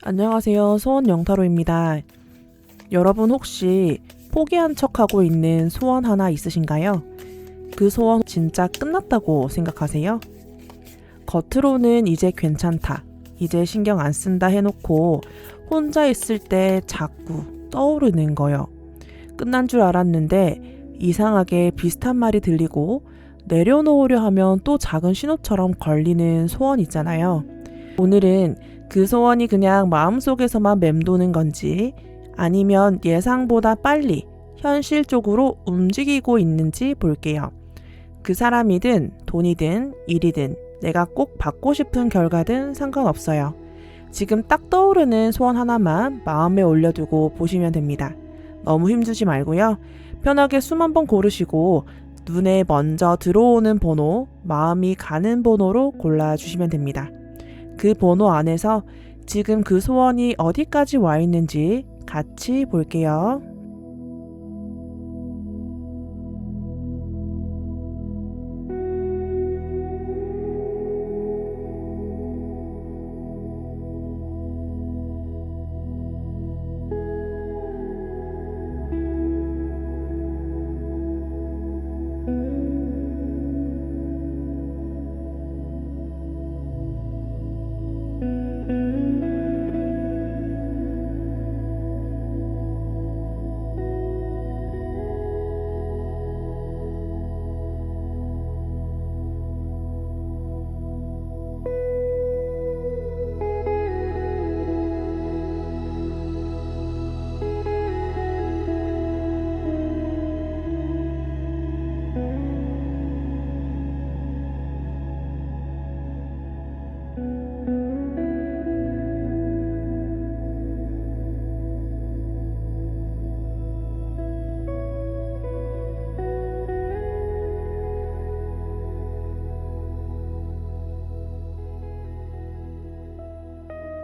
안녕하세요. 소원 영타로입니다. 여러분 혹시 포기한 척하고 있는 소원 하나 있으신가요? 그 소원 진짜 끝났다고 생각하세요? 겉으로는 이제 괜찮다, 이제 신경 안 쓴다 해놓고 혼자 있을 때 자꾸 떠오르는 거요. 끝난 줄 알았는데 이상하게 비슷한 말이 들리고 내려놓으려 하면 또 작은 신호처럼 걸리는 소원 있잖아요. 오늘은 그 소원이 그냥 마음속에서만 맴도는 건지 아니면 예상보다 빨리 현실적으로 움직이고 있는지 볼게요. 그 사람이든 돈이든 일이든 내가 꼭 받고 싶은 결과든 상관없어요. 지금 딱 떠오르는 소원 하나만 마음에 올려두고 보시면 됩니다. 너무 힘주지 말고요. 편하게 숨 한번 고르시고 눈에 먼저 들어오는 번호, 마음이 가는 번호로 골라주시면 됩니다. 그 번호 안에서 지금 그 소원이 어디까지 와 있는지 같이 볼게요.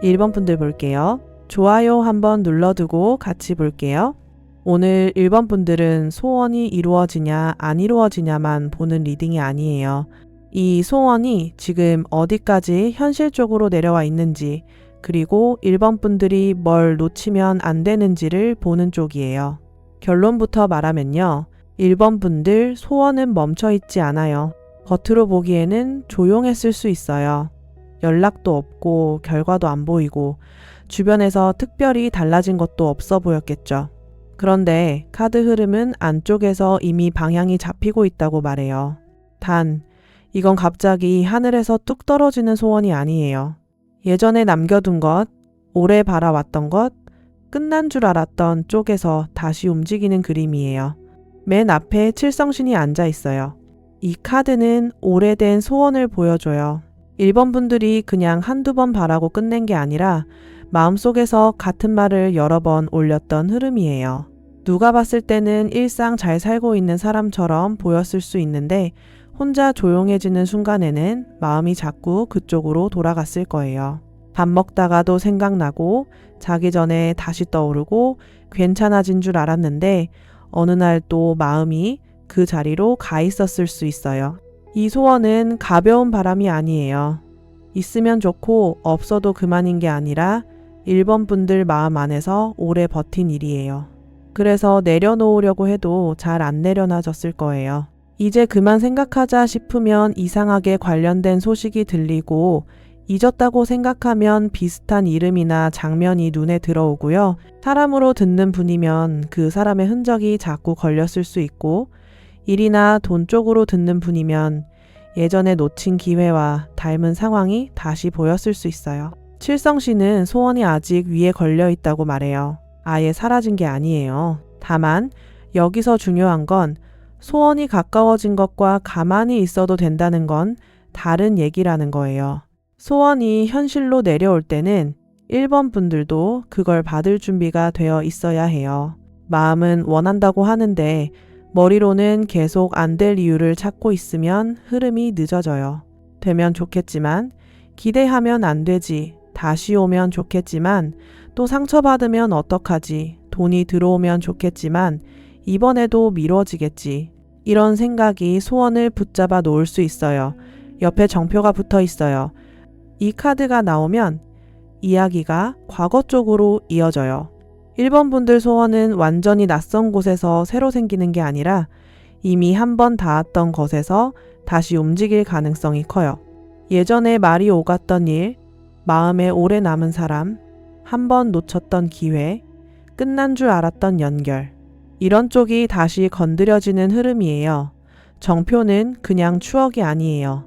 일 번 분들 볼게요. 좋아요 한번 눌러두고 같이 볼게요. 오늘 1번 분들은 소원이 이루어지냐 안 이루어지냐만 보는 리딩이 아니에요. 이 소원이 지금 어디까지 현실적으로 내려와 있는지, 그리고 1번 분들이 뭘 놓치면 안 되는지를 보는 쪽이에요. 결론부터 말하면요. 1번 분들 소원은 멈춰 있지 않아요. 겉으로 보기에는 조용했을 수 있어요. 연락도 없고 결과도 안 보이고 주변에서 특별히 달라진 것도 없어 보였겠죠. 그런데 카드 흐름은 안쪽에서 이미 방향이 잡히고 있다고 말해요. 단, 이건 갑자기 하늘에서 뚝 떨어지는 소원이 아니에요. 예전에 남겨둔 것, 오래 바라왔던 것, 끝난 줄 알았던 쪽에서 다시 움직이는 그림이에요. 맨 앞에 칠성신이 앉아 있어요. 이 카드는 오래된 소원을 보여줘요. 1번 분들이 그냥 한두 번 바라고 끝낸 게 아니라 마음속에서 같은 말을 여러 번 올렸던 흐름이에요. 누가 봤을 때는 일상 잘 살고 있는 사람처럼 보였을 수 있는데 혼자 조용해지는 순간에는 마음이 자꾸 그쪽으로 돌아갔을 거예요. 밥 먹다가도 생각나고 자기 전에 다시 떠오르고 괜찮아진 줄 알았는데 어느 날 또 마음이 그 자리로 가 있었을 수 있어요. 이 소원은 가벼운 바람이 아니에요. 있으면 좋고 없어도 그만인 게 아니라 1번 분들 마음 안에서 오래 버틴 일이에요. 그래서 내려놓으려고 해도 잘 안 내려놔졌을 거예요. 이제 그만 생각하자 싶으면 이상하게 관련된 소식이 들리고 잊었다고 생각하면 비슷한 이름이나 장면이 눈에 들어오고요. 사람으로 듣는 분이면 그 사람의 흔적이 자꾸 걸렸을 수 있고 일이나 돈 쪽으로 듣는 분이면 예전에 놓친 기회와 닮은 상황이 다시 보였을 수 있어요. 칠성씨는 소원이 아직 위에 걸려 있다고 말해요. 아예 사라진 게 아니에요. 다만 여기서 중요한 건 소원이 가까워진 것과 가만히 있어도 된다는 건 다른 얘기라는 거예요. 소원이 현실로 내려올 때는 1번 분들도 그걸 받을 준비가 되어 있어야 해요. 마음은 원한다고 하는데 머리로는 계속 안 될 이유를 찾고 있으면 흐름이 늦어져요. 되면 좋겠지만, 기대하면 안 되지, 다시 오면 좋겠지만, 또 상처받으면 어떡하지, 돈이 들어오면 좋겠지만, 이번에도 미뤄지겠지. 이런 생각이 소원을 붙잡아 놓을 수 있어요. 옆에 정표가 붙어 있어요. 이 카드가 나오면 이야기가 과거 쪽으로 이어져요. 1번 분들 소원은 완전히 낯선 곳에서 새로 생기는 게 아니라 이미 한 번 닿았던 것에서 다시 움직일 가능성이 커요. 예전에 말이 오갔던 일, 마음에 오래 남은 사람, 한 번 놓쳤던 기회, 끝난 줄 알았던 연결. 이런 쪽이 다시 건드려지는 흐름이에요. 정표는 그냥 추억이 아니에요.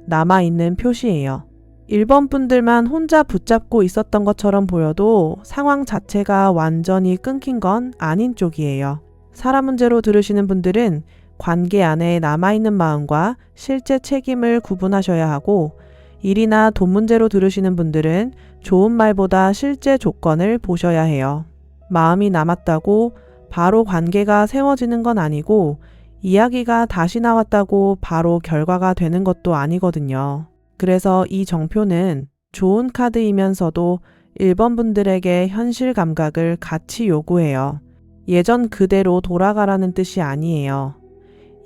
남아있는 표시예요. 1번 분들만 혼자 붙잡고 있었던 것처럼 보여도 상황 자체가 완전히 끊긴 건 아닌 쪽이에요. 사람 문제로 들으시는 분들은 관계 안에 남아있는 마음과 실제 책임을 구분하셔야 하고, 일이나 돈 문제로 들으시는 분들은 좋은 말보다 실제 조건을 보셔야 해요. 마음이 남았다고 바로 관계가 세워지는 건 아니고, 이야기가 다시 나왔다고 바로 결과가 되는 것도 아니거든요. 그래서 이 정표는 좋은 카드이면서도 1번 분들에게 현실 감각을 같이 요구해요. 예전 그대로 돌아가라는 뜻이 아니에요.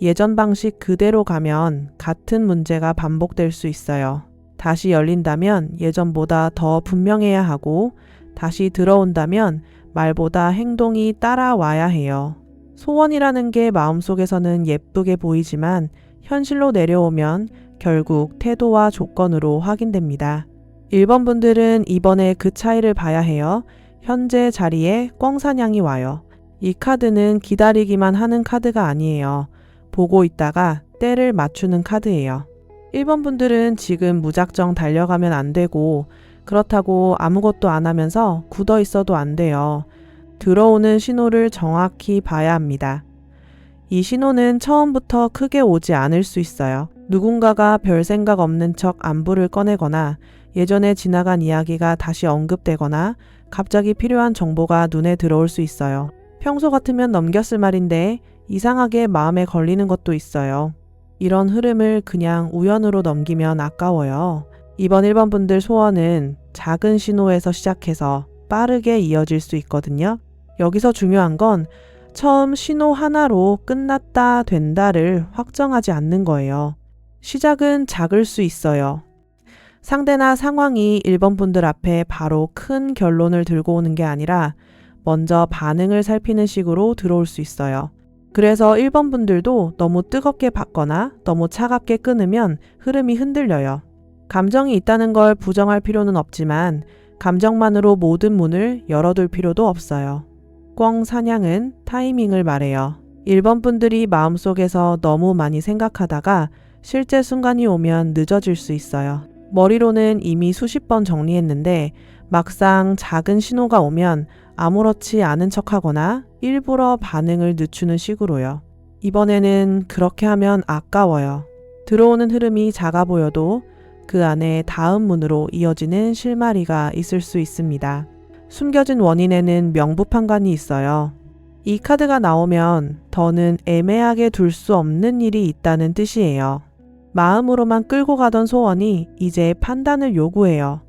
예전 방식 그대로 가면 같은 문제가 반복될 수 있어요. 다시 열린다면 예전보다 더 분명해야 하고, 다시 들어온다면 말보다 행동이 따라와야 해요. 소원이라는 게 마음속에서는 예쁘게 보이지만 현실로 내려오면 결국 태도와 조건으로 확인됩니다. 1번 분들은 이번에 그 차이를 봐야 해요. 현재 자리에 꿩사냥이 와요. 이 카드는 기다리기만 하는 카드가 아니에요. 보고 있다가 때를 맞추는 카드예요. 1번 분들은 지금 무작정 달려가면 안 되고, 그렇다고 아무것도 안 하면서 굳어 있어도 안 돼요. 들어오는 신호를 정확히 봐야 합니다. 이 신호는 처음부터 크게 오지 않을 수 있어요. 누군가가 별 생각 없는 척 안부를 꺼내거나, 예전에 지나간 이야기가 다시 언급되거나, 갑자기 필요한 정보가 눈에 들어올 수 있어요. 평소 같으면 넘겼을 말인데 이상하게 마음에 걸리는 것도 있어요. 이런 흐름을 그냥 우연으로 넘기면 아까워요. 이번 1번 분들 소원은 작은 신호에서 시작해서 빠르게 이어질 수 있거든요. 여기서 중요한 건 처음 신호 하나로 끝났다 된다를 확정하지 않는 거예요. 시작은 작을 수 있어요. 상대나 상황이 1번 분들 앞에 바로 큰 결론을 들고 오는 게 아니라 먼저 반응을 살피는 식으로 들어올 수 있어요. 그래서 1번 분들도 너무 뜨겁게 받거나 너무 차갑게 끊으면 흐름이 흔들려요. 감정이 있다는 걸 부정할 필요는 없지만 감정만으로 모든 문을 열어둘 필요도 없어요. 꿩 사냥은 타이밍을 말해요. 1번 분들이 마음속에서 너무 많이 생각하다가 실제 순간이 오면 늦어질 수 있어요. 머리로는 이미 수십 번 정리했는데 막상 작은 신호가 오면 아무렇지 않은 척하거나 일부러 반응을 늦추는 식으로요. 이번에는 그렇게 하면 아까워요. 들어오는 흐름이 작아 보여도 그 안에 다음 문으로 이어지는 실마리가 있을 수 있습니다. 숨겨진 원인에는 명부판관이 있어요. 이 카드가 나오면 더는 애매하게 둘 수 없는 일이 있다는 뜻이에요. 마음으로만 끌고 가던 소원이 이제 판단을 요구해요.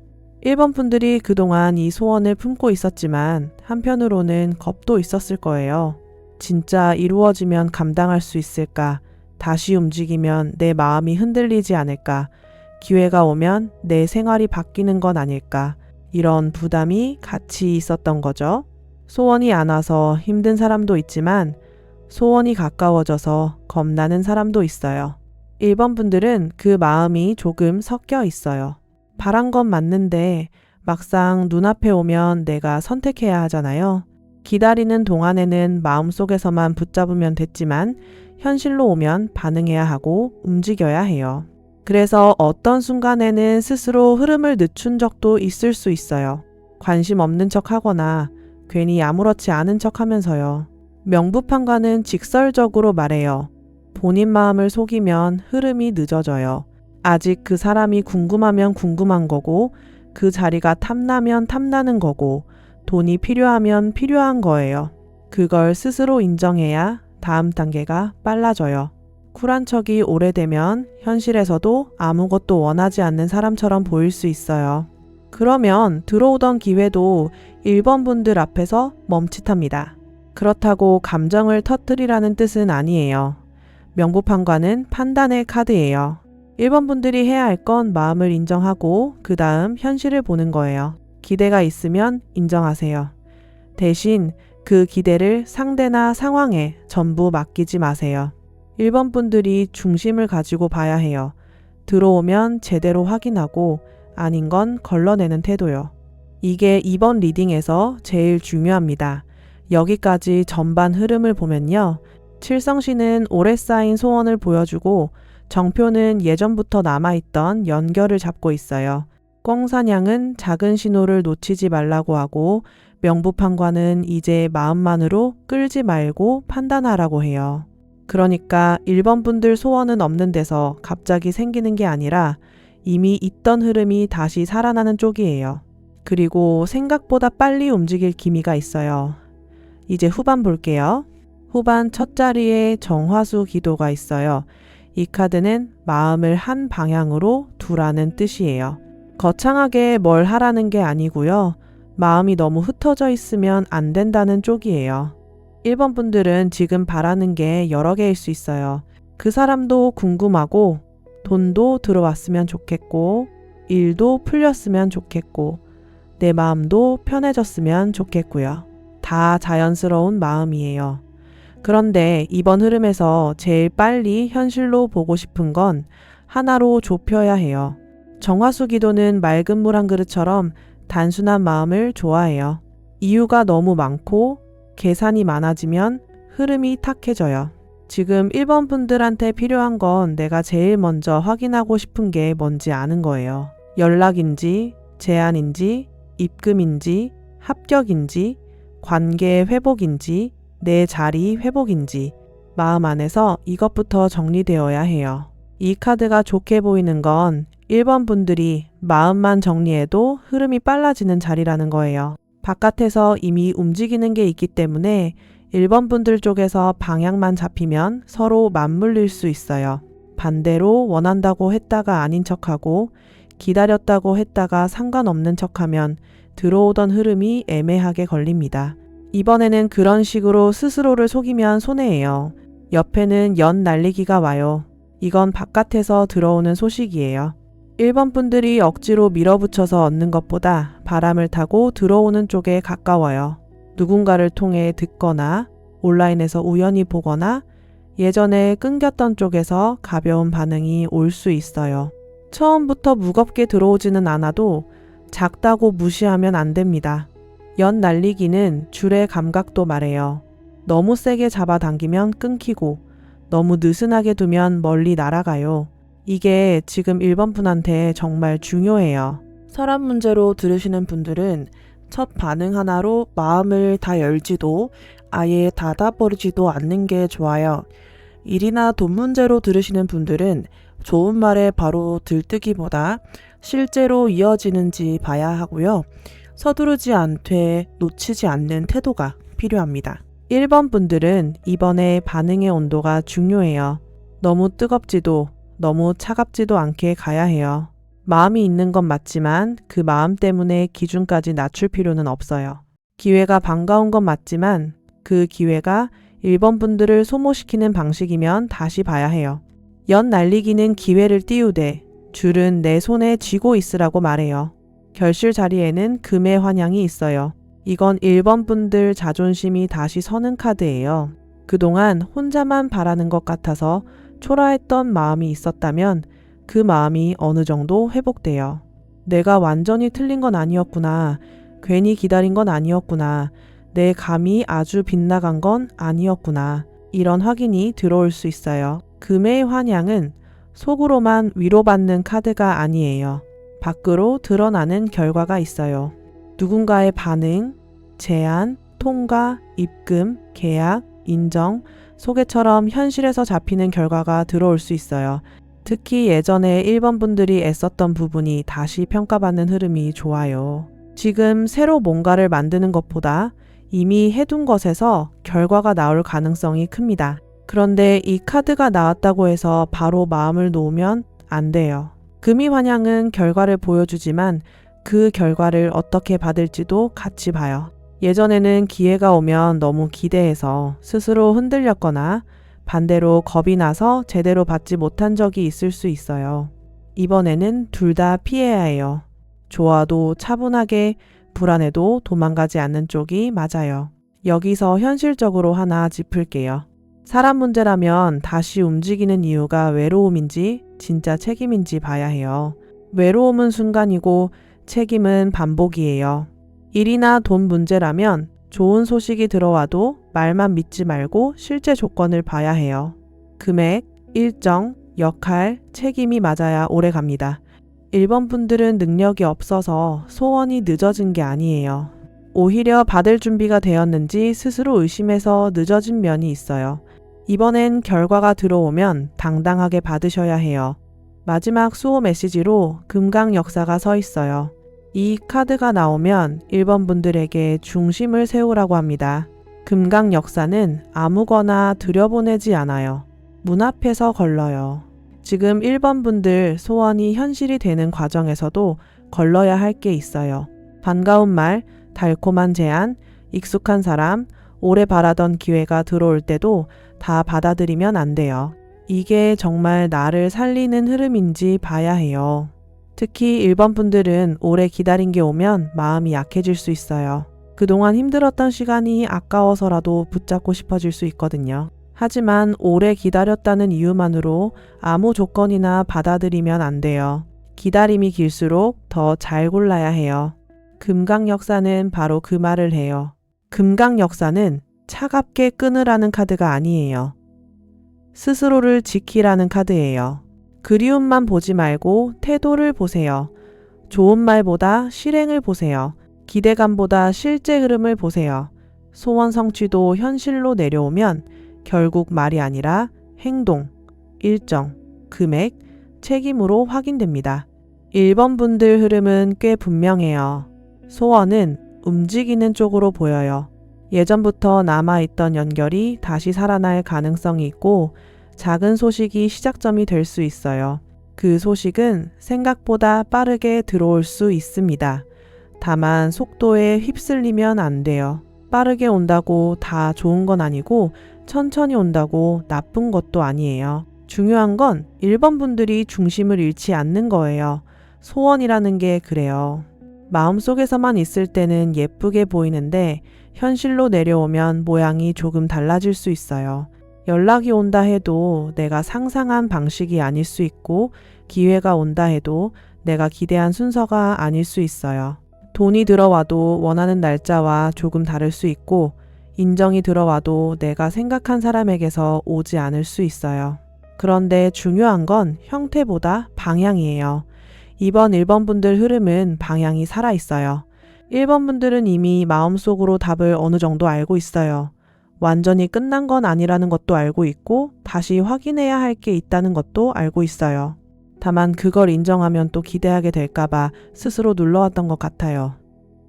1번 분들이 그동안 이 소원을 품고 있었지만 한편으로는 겁도 있었을 거예요. 진짜 이루어지면 감당할 수 있을까? 다시 움직이면 내 마음이 흔들리지 않을까? 기회가 오면 내 생활이 바뀌는 건 아닐까? 이런 부담이 같이 있었던 거죠. 소원이 안 와서 힘든 사람도 있지만 소원이 가까워져서 겁나는 사람도 있어요. 1번 분들은 그 마음이 조금 섞여 있어요. 바란 건 맞는데 막상 눈앞에 오면 내가 선택해야 하잖아요. 기다리는 동안에는 마음속에서만 붙잡으면 됐지만 현실로 오면 반응해야 하고 움직여야 해요. 그래서 어떤 순간에는 스스로 흐름을 늦춘 적도 있을 수 있어요. 관심 없는 척 하거나 괜히 아무렇지 않은 척 하면서요. 명부판관은 직설적으로 말해요. 본인 마음을 속이면 흐름이 늦어져요. 아직 그 사람이 궁금하면 궁금한 거고, 그 자리가 탐나면 탐나는 거고, 돈이 필요하면 필요한 거예요. 그걸 스스로 인정해야 다음 단계가 빨라져요. 쿨한 척이 오래되면 현실에서도 아무것도 원하지 않는 사람처럼 보일 수 있어요. 그러면 들어오던 기회도 1번 분들 앞에서 멈칫합니다. 그렇다고 감정을 터뜨리라는 뜻은 아니에요. 명부판관은 판단의 카드예요. 1번 분들이 해야 할 건 마음을 인정하고 그 다음 현실을 보는 거예요. 기대가 있으면 인정하세요. 대신 그 기대를 상대나 상황에 전부 맡기지 마세요. 1번 분들이 중심을 가지고 봐야 해요. 들어오면 제대로 확인하고 아닌 건 걸러내는 태도요. 이게 이번 리딩에서 제일 중요합니다. 여기까지 전반 흐름을 보면요. 칠성씨는 오래 쌓인 소원을 보여주고 정표는 예전부터 남아있던 연결을 잡고 있어요. 꿩사냥은 작은 신호를 놓치지 말라고 하고 명부판관은 이제 마음만으로 끌지 말고 판단하라고 해요. 그러니까 1번 분들 소원은 없는 데서 갑자기 생기는 게 아니라 이미 있던 흐름이 다시 살아나는 쪽이에요. 그리고 생각보다 빨리 움직일 기미가 있어요. 이제 후반 볼게요. 후반 첫 자리에 정화수 기도가 있어요. 이 카드는 마음을 한 방향으로 두라는 뜻이에요. 거창하게 뭘 하라는 게 아니고요. 마음이 너무 흩어져 있으면 안 된다는 쪽이에요. 1번 분들은 지금 바라는 게 여러 개일 수 있어요. 그 사람도 궁금하고 돈도 들어왔으면 좋겠고 일도 풀렸으면 좋겠고 내 마음도 편해졌으면 좋겠고요. 다 자연스러운 마음이에요. 그런데 이번 흐름에서 제일 빨리 현실로 보고 싶은 건 하나로 좁혀야 해요. 정화수 기도는 맑은 물 한 그릇처럼 단순한 마음을 좋아해요. 이유가 너무 많고 계산이 많아지면 흐름이 탁해져요. 지금 1번 분들한테 필요한 건 내가 제일 먼저 확인하고 싶은 게 뭔지 아는 거예요. 연락인지, 제안인지, 입금인지, 합격인지, 관계 회복인지, 내 자리 회복인지 마음 안에서 이것부터 정리되어야 해요. 이 카드가 좋게 보이는 건 1번 분들이 마음만 정리해도 흐름이 빨라지는 자리라는 거예요. 바깥에서 이미 움직이는 게 있기 때문에 1번 분들 쪽에서 방향만 잡히면 서로 맞물릴 수 있어요. 반대로 원한다고 했다가 아닌 척하고 기다렸다고 했다가 상관없는 척하면 들어오던 흐름이 애매하게 걸립니다. 이번에는 그런 식으로 스스로를 속이면 손해예요. 옆에는 연 날리기가 와요. 이건 바깥에서 들어오는 소식이에요. 1번 분들이 억지로 밀어붙여서 얻는 것보다 바람을 타고 들어오는 쪽에 가까워요. 누군가를 통해 듣거나 온라인에서 우연히 보거나 예전에 끊겼던 쪽에서 가벼운 반응이 올 수 있어요. 처음부터 무겁게 들어오지는 않아도 작다고 무시하면 안 됩니다. 연 날리기는 줄의 감각도 말해요. 너무 세게 잡아당기면 끊기고 너무 느슨하게 두면 멀리 날아가요. 이게 지금 1번 분한테 정말 중요해요. 사람 문제로 들으시는 분들은 첫 반응 하나로 마음을 다 열지도 아예 닫아버리지도 않는 게 좋아요. 일이나 돈 문제로 들으시는 분들은 좋은 말에 바로 들뜨기보다 실제로 이어지는지 봐야 하고요. 서두르지 않되 놓치지 않는 태도가 필요합니다. 1번 분들은 이번에 반응의 온도가 중요해요. 너무 뜨겁지도 너무 차갑지도 않게 가야 해요. 마음이 있는 건 맞지만 그 마음 때문에 기준까지 낮출 필요는 없어요. 기회가 반가운 건 맞지만 그 기회가 1번 분들을 소모시키는 방식이면 다시 봐야 해요. 연 날리기는 기회를 띄우되 줄은 내 손에 쥐고 있으라고 말해요. 결실 자리에는 금의 환향이 있어요. 이건 1번 분들 자존심이 다시 서는 카드예요. 그동안 혼자만 바라는 것 같아서 초라했던 마음이 있었다면 그 마음이 어느 정도 회복돼요. 내가 완전히 틀린 건 아니었구나. 괜히 기다린 건 아니었구나. 내 감이 아주 빗나간 건 아니었구나. 이런 확인이 들어올 수 있어요. 금의 환향은 속으로만 위로받는 카드가 아니에요. 밖으로 드러나는 결과가 있어요. 누군가의 반응, 제안, 통과, 입금, 계약, 인정, 소개처럼 현실에서 잡히는 결과가 들어올 수 있어요. 특히 예전에 1번 분들이 애썼던 부분이 다시 평가받는 흐름이 좋아요. 지금 새로 뭔가를 만드는 것보다 이미 해둔 것에서 결과가 나올 가능성이 큽니다. 그런데 이 카드가 나왔다고 해서 바로 마음을 놓으면 안 돼요. 금이 환향은 결과를 보여주지만 그 결과를 어떻게 받을지도 같이 봐요. 예전에는 기회가 오면 너무 기대해서 스스로 흔들렸거나 반대로 겁이 나서 제대로 받지 못한 적이 있을 수 있어요. 이번에는 둘 다 피해야 해요. 좋아도 차분하게, 불안해도 도망가지 않는 쪽이 맞아요. 여기서 현실적으로 하나 짚을게요. 사람 문제라면 다시 움직이는 이유가 외로움인지 진짜 책임인지 봐야 해요. 외로움은 순간이고 책임은 반복이에요. 일이나 돈 문제라면 좋은 소식이 들어와도 말만 믿지 말고 실제 조건을 봐야 해요. 금액, 일정, 역할, 책임이 맞아야 오래 갑니다. 1번 분들은 능력이 없어서 소원이 늦어진 게 아니에요. 오히려 받을 준비가 되었는지 스스로 의심해서 늦어진 면이 있어요. 이번엔 결과가 들어오면 당당하게 받으셔야 해요. 마지막 수호 메시지로 금강 역사가 서 있어요. 이 카드가 나오면 1번 분들에게 중심을 세우라고 합니다. 금강 역사는 아무거나 들여보내지 않아요. 문 앞에서 걸러요. 지금 1번 분들 소원이 현실이 되는 과정에서도 걸러야 할 게 있어요. 반가운 말, 달콤한 제안, 익숙한 사람, 오래 바라던 기회가 들어올 때도 다 받아들이면 안 돼요. 이게 정말 나를 살리는 흐름인지 봐야 해요. 특히 1번 분들은 오래 기다린 게 오면 마음이 약해질 수 있어요. 그동안 힘들었던 시간이 아까워서라도 붙잡고 싶어질 수 있거든요. 하지만 오래 기다렸다는 이유만으로 아무 조건이나 받아들이면 안 돼요. 기다림이 길수록 더 잘 골라야 해요. 금강 역사는 바로 그 말을 해요. 금강 역사는 차갑게 끊으라는 카드가 아니에요. 스스로를 지키라는 카드예요. 그리움만 보지 말고 태도를 보세요. 좋은 말보다 실행을 보세요. 기대감보다 실제 흐름을 보세요. 소원 성취도 현실로 내려오면 결국 말이 아니라 행동, 일정, 금액, 책임으로 확인됩니다. 1번 분들 흐름은 꽤 분명해요. 소원은 움직이는 쪽으로 보여요. 예전부터 남아있던 연결이 다시 살아날 가능성이 있고 작은 소식이 시작점이 될 수 있어요. 그 소식은 생각보다 빠르게 들어올 수 있습니다. 다만 속도에 휩쓸리면 안 돼요. 빠르게 온다고 다 좋은 건 아니고 천천히 온다고 나쁜 것도 아니에요. 중요한 건 1번 분들이 중심을 잃지 않는 거예요. 소원이라는 게 그래요. 마음속에서만 있을 때는 예쁘게 보이는데 현실로 내려오면 모양이 조금 달라질 수 있어요. 연락이 온다 해도 내가 상상한 방식이 아닐 수 있고 기회가 온다 해도 내가 기대한 순서가 아닐 수 있어요. 돈이 들어와도 원하는 날짜와 조금 다를 수 있고 인정이 들어와도 내가 생각한 사람에게서 오지 않을 수 있어요. 그런데 중요한 건 형태보다 방향이에요. 이번 1번 분들 흐름은 방향이 살아있어요. 1번 분들은 이미 마음속으로 답을 어느 정도 알고 있어요. 완전히 끝난 건 아니라는 것도 알고 있고 다시 확인해야 할 게 있다는 것도 알고 있어요. 다만 그걸 인정하면 또 기대하게 될까봐 스스로 눌러왔던 것 같아요.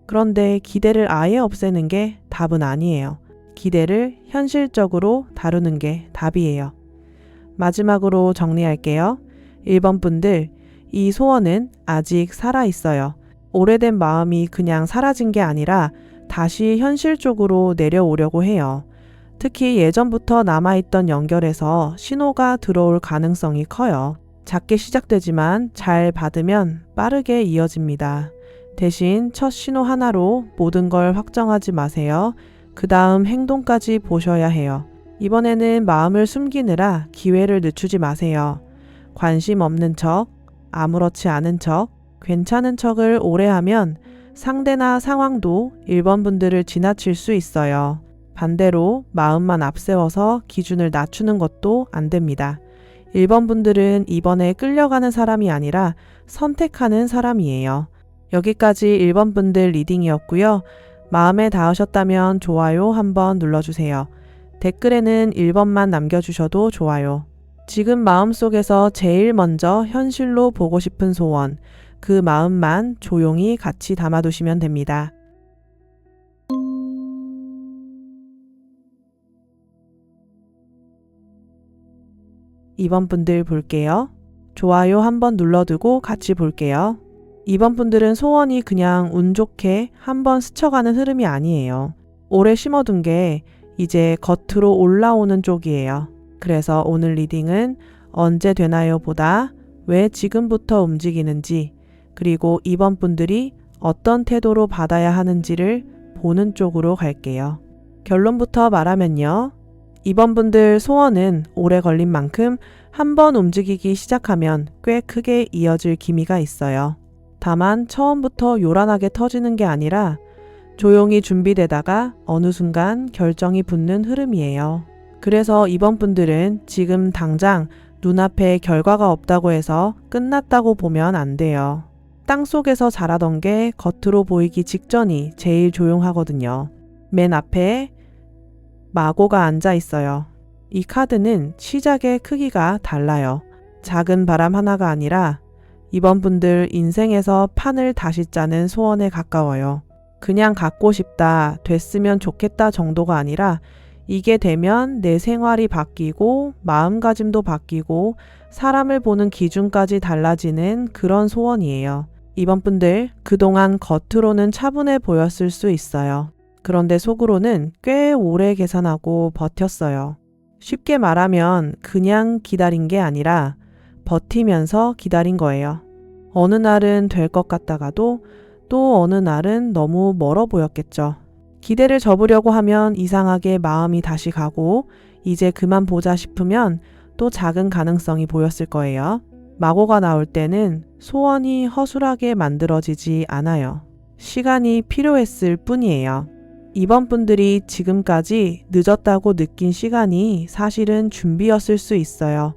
그런데 기대를 아예 없애는 게 답은 아니에요. 기대를 현실적으로 다루는 게 답이에요. 마지막으로 정리할게요. 1번 분들, 이 소원은 아직 살아있어요. 오래된 마음이 그냥 사라진 게 아니라 다시 현실적으로 내려오려고 해요. 특히 예전부터 남아있던 연결에서 신호가 들어올 가능성이 커요. 작게 시작되지만 잘 받으면 빠르게 이어집니다. 대신 첫 신호 하나로 모든 걸 확정하지 마세요. 그 다음 행동까지 보셔야 해요. 이번에는 마음을 숨기느라 기회를 늦추지 마세요. 관심 없는 척, 아무렇지 않은 척, 괜찮은 척을 오래 하면 상대나 상황도 1번 분들을 지나칠 수 있어요. 반대로 마음만 앞세워서 기준을 낮추는 것도 안 됩니다. 1번 분들은 이번에 끌려가는 사람이 아니라 선택하는 사람이에요. 여기까지 1번 분들 리딩이었고요. 마음에 닿으셨다면 좋아요 한번 눌러주세요. 댓글에는 1번만 남겨주셔도 좋아요. 지금 마음속에서 제일 먼저 현실로 보고 싶은 소원, 그 마음만 조용히 같이 담아두시면 됩니다. 2번 분들 볼게요. 좋아요 한번 눌러두고 같이 볼게요. 2번 분들은 소원이 그냥 운 좋게 한번 스쳐가는 흐름이 아니에요. 오래 심어둔 게 이제 겉으로 올라오는 쪽이에요. 그래서 오늘 리딩은 언제 되나요 보다 왜 지금부터 움직이는지, 그리고 2번 분들이 어떤 태도로 받아야 하는지를 보는 쪽으로 갈게요. 결론부터 말하면요. 2번 분들 소원은 오래 걸린 만큼 한번 움직이기 시작하면 꽤 크게 이어질 기미가 있어요. 다만 처음부터 요란하게 터지는 게 아니라 조용히 준비되다가 어느 순간 결정이 붙는 흐름이에요. 그래서 2번 분들은 지금 당장 눈앞에 결과가 없다고 해서 끝났다고 보면 안 돼요. 땅속에서 자라던 게 겉으로 보이기 직전이 제일 조용하거든요. 맨 앞에 마고가 앉아 있어요. 이 카드는 시작의 크기가 달라요. 작은 바람 하나가 아니라 2번 분들 인생에서 판을 다시 짜는 소원에 가까워요. 그냥 갖고 싶다, 됐으면 좋겠다 정도가 아니라 이게 되면 내 생활이 바뀌고 마음가짐도 바뀌고 사람을 보는 기준까지 달라지는 그런 소원이에요. 2번 분들 그동안 겉으로는 차분해 보였을 수 있어요. 그런데 속으로는 꽤 오래 계산하고 버텼어요. 쉽게 말하면 그냥 기다린 게 아니라 버티면서 기다린 거예요. 어느 날은 될 것 같다가도 또 어느 날은 너무 멀어 보였겠죠. 기대를 접으려고 하면 이상하게 마음이 다시 가고 이제 그만 보자 싶으면 또 작은 가능성이 보였을 거예요. 마고가 나올 때는 소원이 허술하게 만들어지지 않아요. 시간이 필요했을 뿐이에요. 2번 분들이 지금까지 늦었다고 느낀 시간이 사실은 준비였을 수 있어요.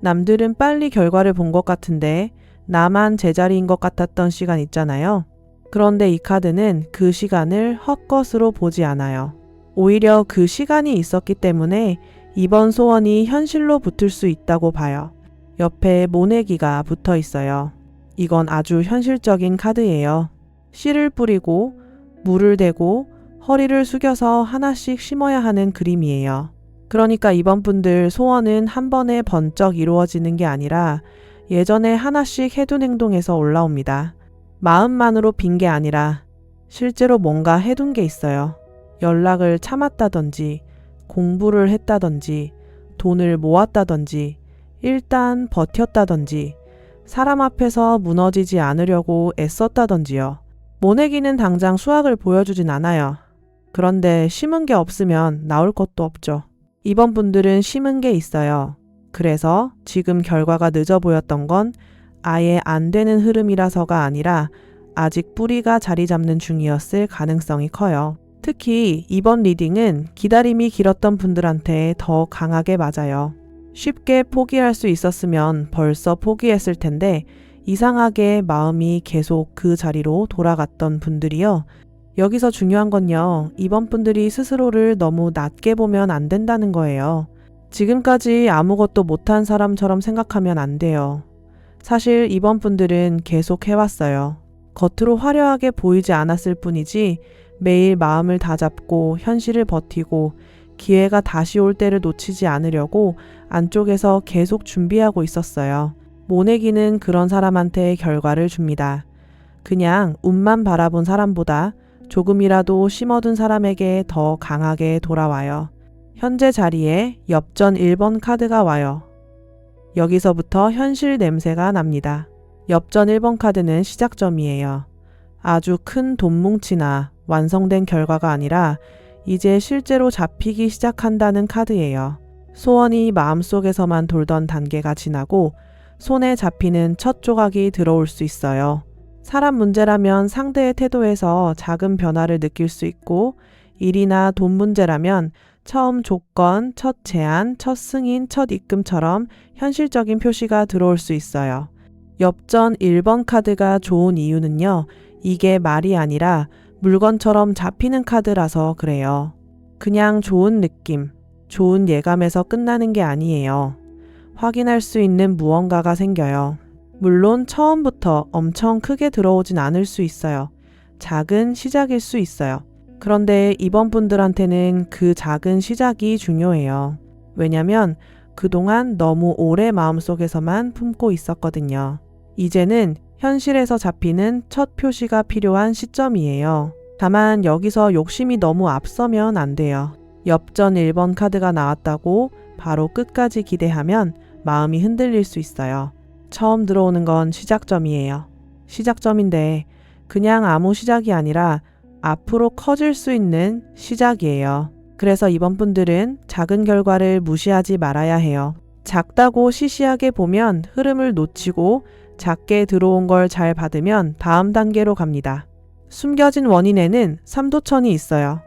남들은 빨리 결과를 본 것 같은데 나만 제자리인 것 같았던 시간 있잖아요. 그런데 이 카드는 그 시간을 헛것으로 보지 않아요. 오히려 그 시간이 있었기 때문에 이번 소원이 현실로 붙을 수 있다고 봐요. 옆에 모내기가 붙어 있어요. 이건 아주 현실적인 카드예요. 씨를 뿌리고 물을 대고 허리를 숙여서 하나씩 심어야 하는 그림이에요. 그러니까 이번 분들 소원은 한 번에 번쩍 이루어지는 게 아니라 예전에 하나씩 해둔 행동에서 올라옵니다. 마음만으로 빈 게 아니라 실제로 뭔가 해둔 게 있어요. 연락을 참았다든지 공부를 했다든지 돈을 모았다든지 일단 버텼다든지 사람 앞에서 무너지지 않으려고 애썼다든지요. 모내기는 당장 수확을 보여주진 않아요. 그런데 심은 게 없으면 나올 것도 없죠. 이번 분들은 심은 게 있어요. 그래서 지금 결과가 늦어 보였던 건 아예 안 되는 흐름이라서가 아니라 아직 뿌리가 자리 잡는 중이었을 가능성이 커요. 특히 이번 리딩은 기다림이 길었던 분들한테 더 강하게 맞아요. 쉽게 포기할 수 있었으면 벌써 포기했을 텐데 이상하게 마음이 계속 그 자리로 돌아갔던 분들이요. 여기서 중요한 건요. 이번 분들이 스스로를 너무 낮게 보면 안 된다는 거예요. 지금까지 아무것도 못한 사람처럼 생각하면 안 돼요. 사실 이번 분들은 계속 해왔어요. 겉으로 화려하게 보이지 않았을 뿐이지 매일 마음을 다잡고 현실을 버티고 기회가 다시 올 때를 놓치지 않으려고 안쪽에서 계속 준비하고 있었어요. 모내기는 그런 사람한테 결과를 줍니다. 그냥 운만 바라본 사람보다 조금이라도 심어둔 사람에게 더 강하게 돌아와요. 현재 자리에 엽전 1번 카드가 와요. 여기서부터 현실 냄새가 납니다. 엽전 1번 카드는 시작점이에요. 아주 큰 돈 뭉치나 완성된 결과가 아니라 이제 실제로 잡히기 시작한다는 카드예요. 소원이 마음속에서만 돌던 단계가 지나고 손에 잡히는 첫 조각이 들어올 수 있어요. 사람 문제라면 상대의 태도에서 작은 변화를 느낄 수 있고 일이나 돈 문제라면 처음 조건, 첫 제안, 첫 승인, 첫 입금처럼 현실적인 표시가 들어올 수 있어요. 엽전 1번 카드가 좋은 이유는요. 이게 말이 아니라 물건처럼 잡히는 카드라서 그래요. 그냥 좋은 느낌, 좋은 예감에서 끝나는 게 아니에요. 확인할 수 있는 무언가가 생겨요. 물론 처음부터 엄청 크게 들어오진 않을 수 있어요. 작은 시작일 수 있어요. 그런데 이번 분들한테는 그 작은 시작이 중요해요. 왜냐면 그동안 너무 오래 마음속에서만 품고 있었거든요. 이제는 현실에서 잡히는 첫 표시가 필요한 시점이에요. 다만 여기서 욕심이 너무 앞서면 안 돼요. 엽전 1번 카드가 나왔다고 바로 끝까지 기대하면 마음이 흔들릴 수 있어요. 처음 들어오는 건 시작점이에요. 시작점인데 그냥 아무 시작이 아니라 앞으로 커질 수 있는 시작이에요. 그래서 이번 분들은 작은 결과를 무시하지 말아야 해요. 작다고 시시하게 보면 흐름을 놓치고 작게 들어온 걸 잘 받으면 다음 단계로 갑니다. 숨겨진 원인에는 삼도천이 있어요.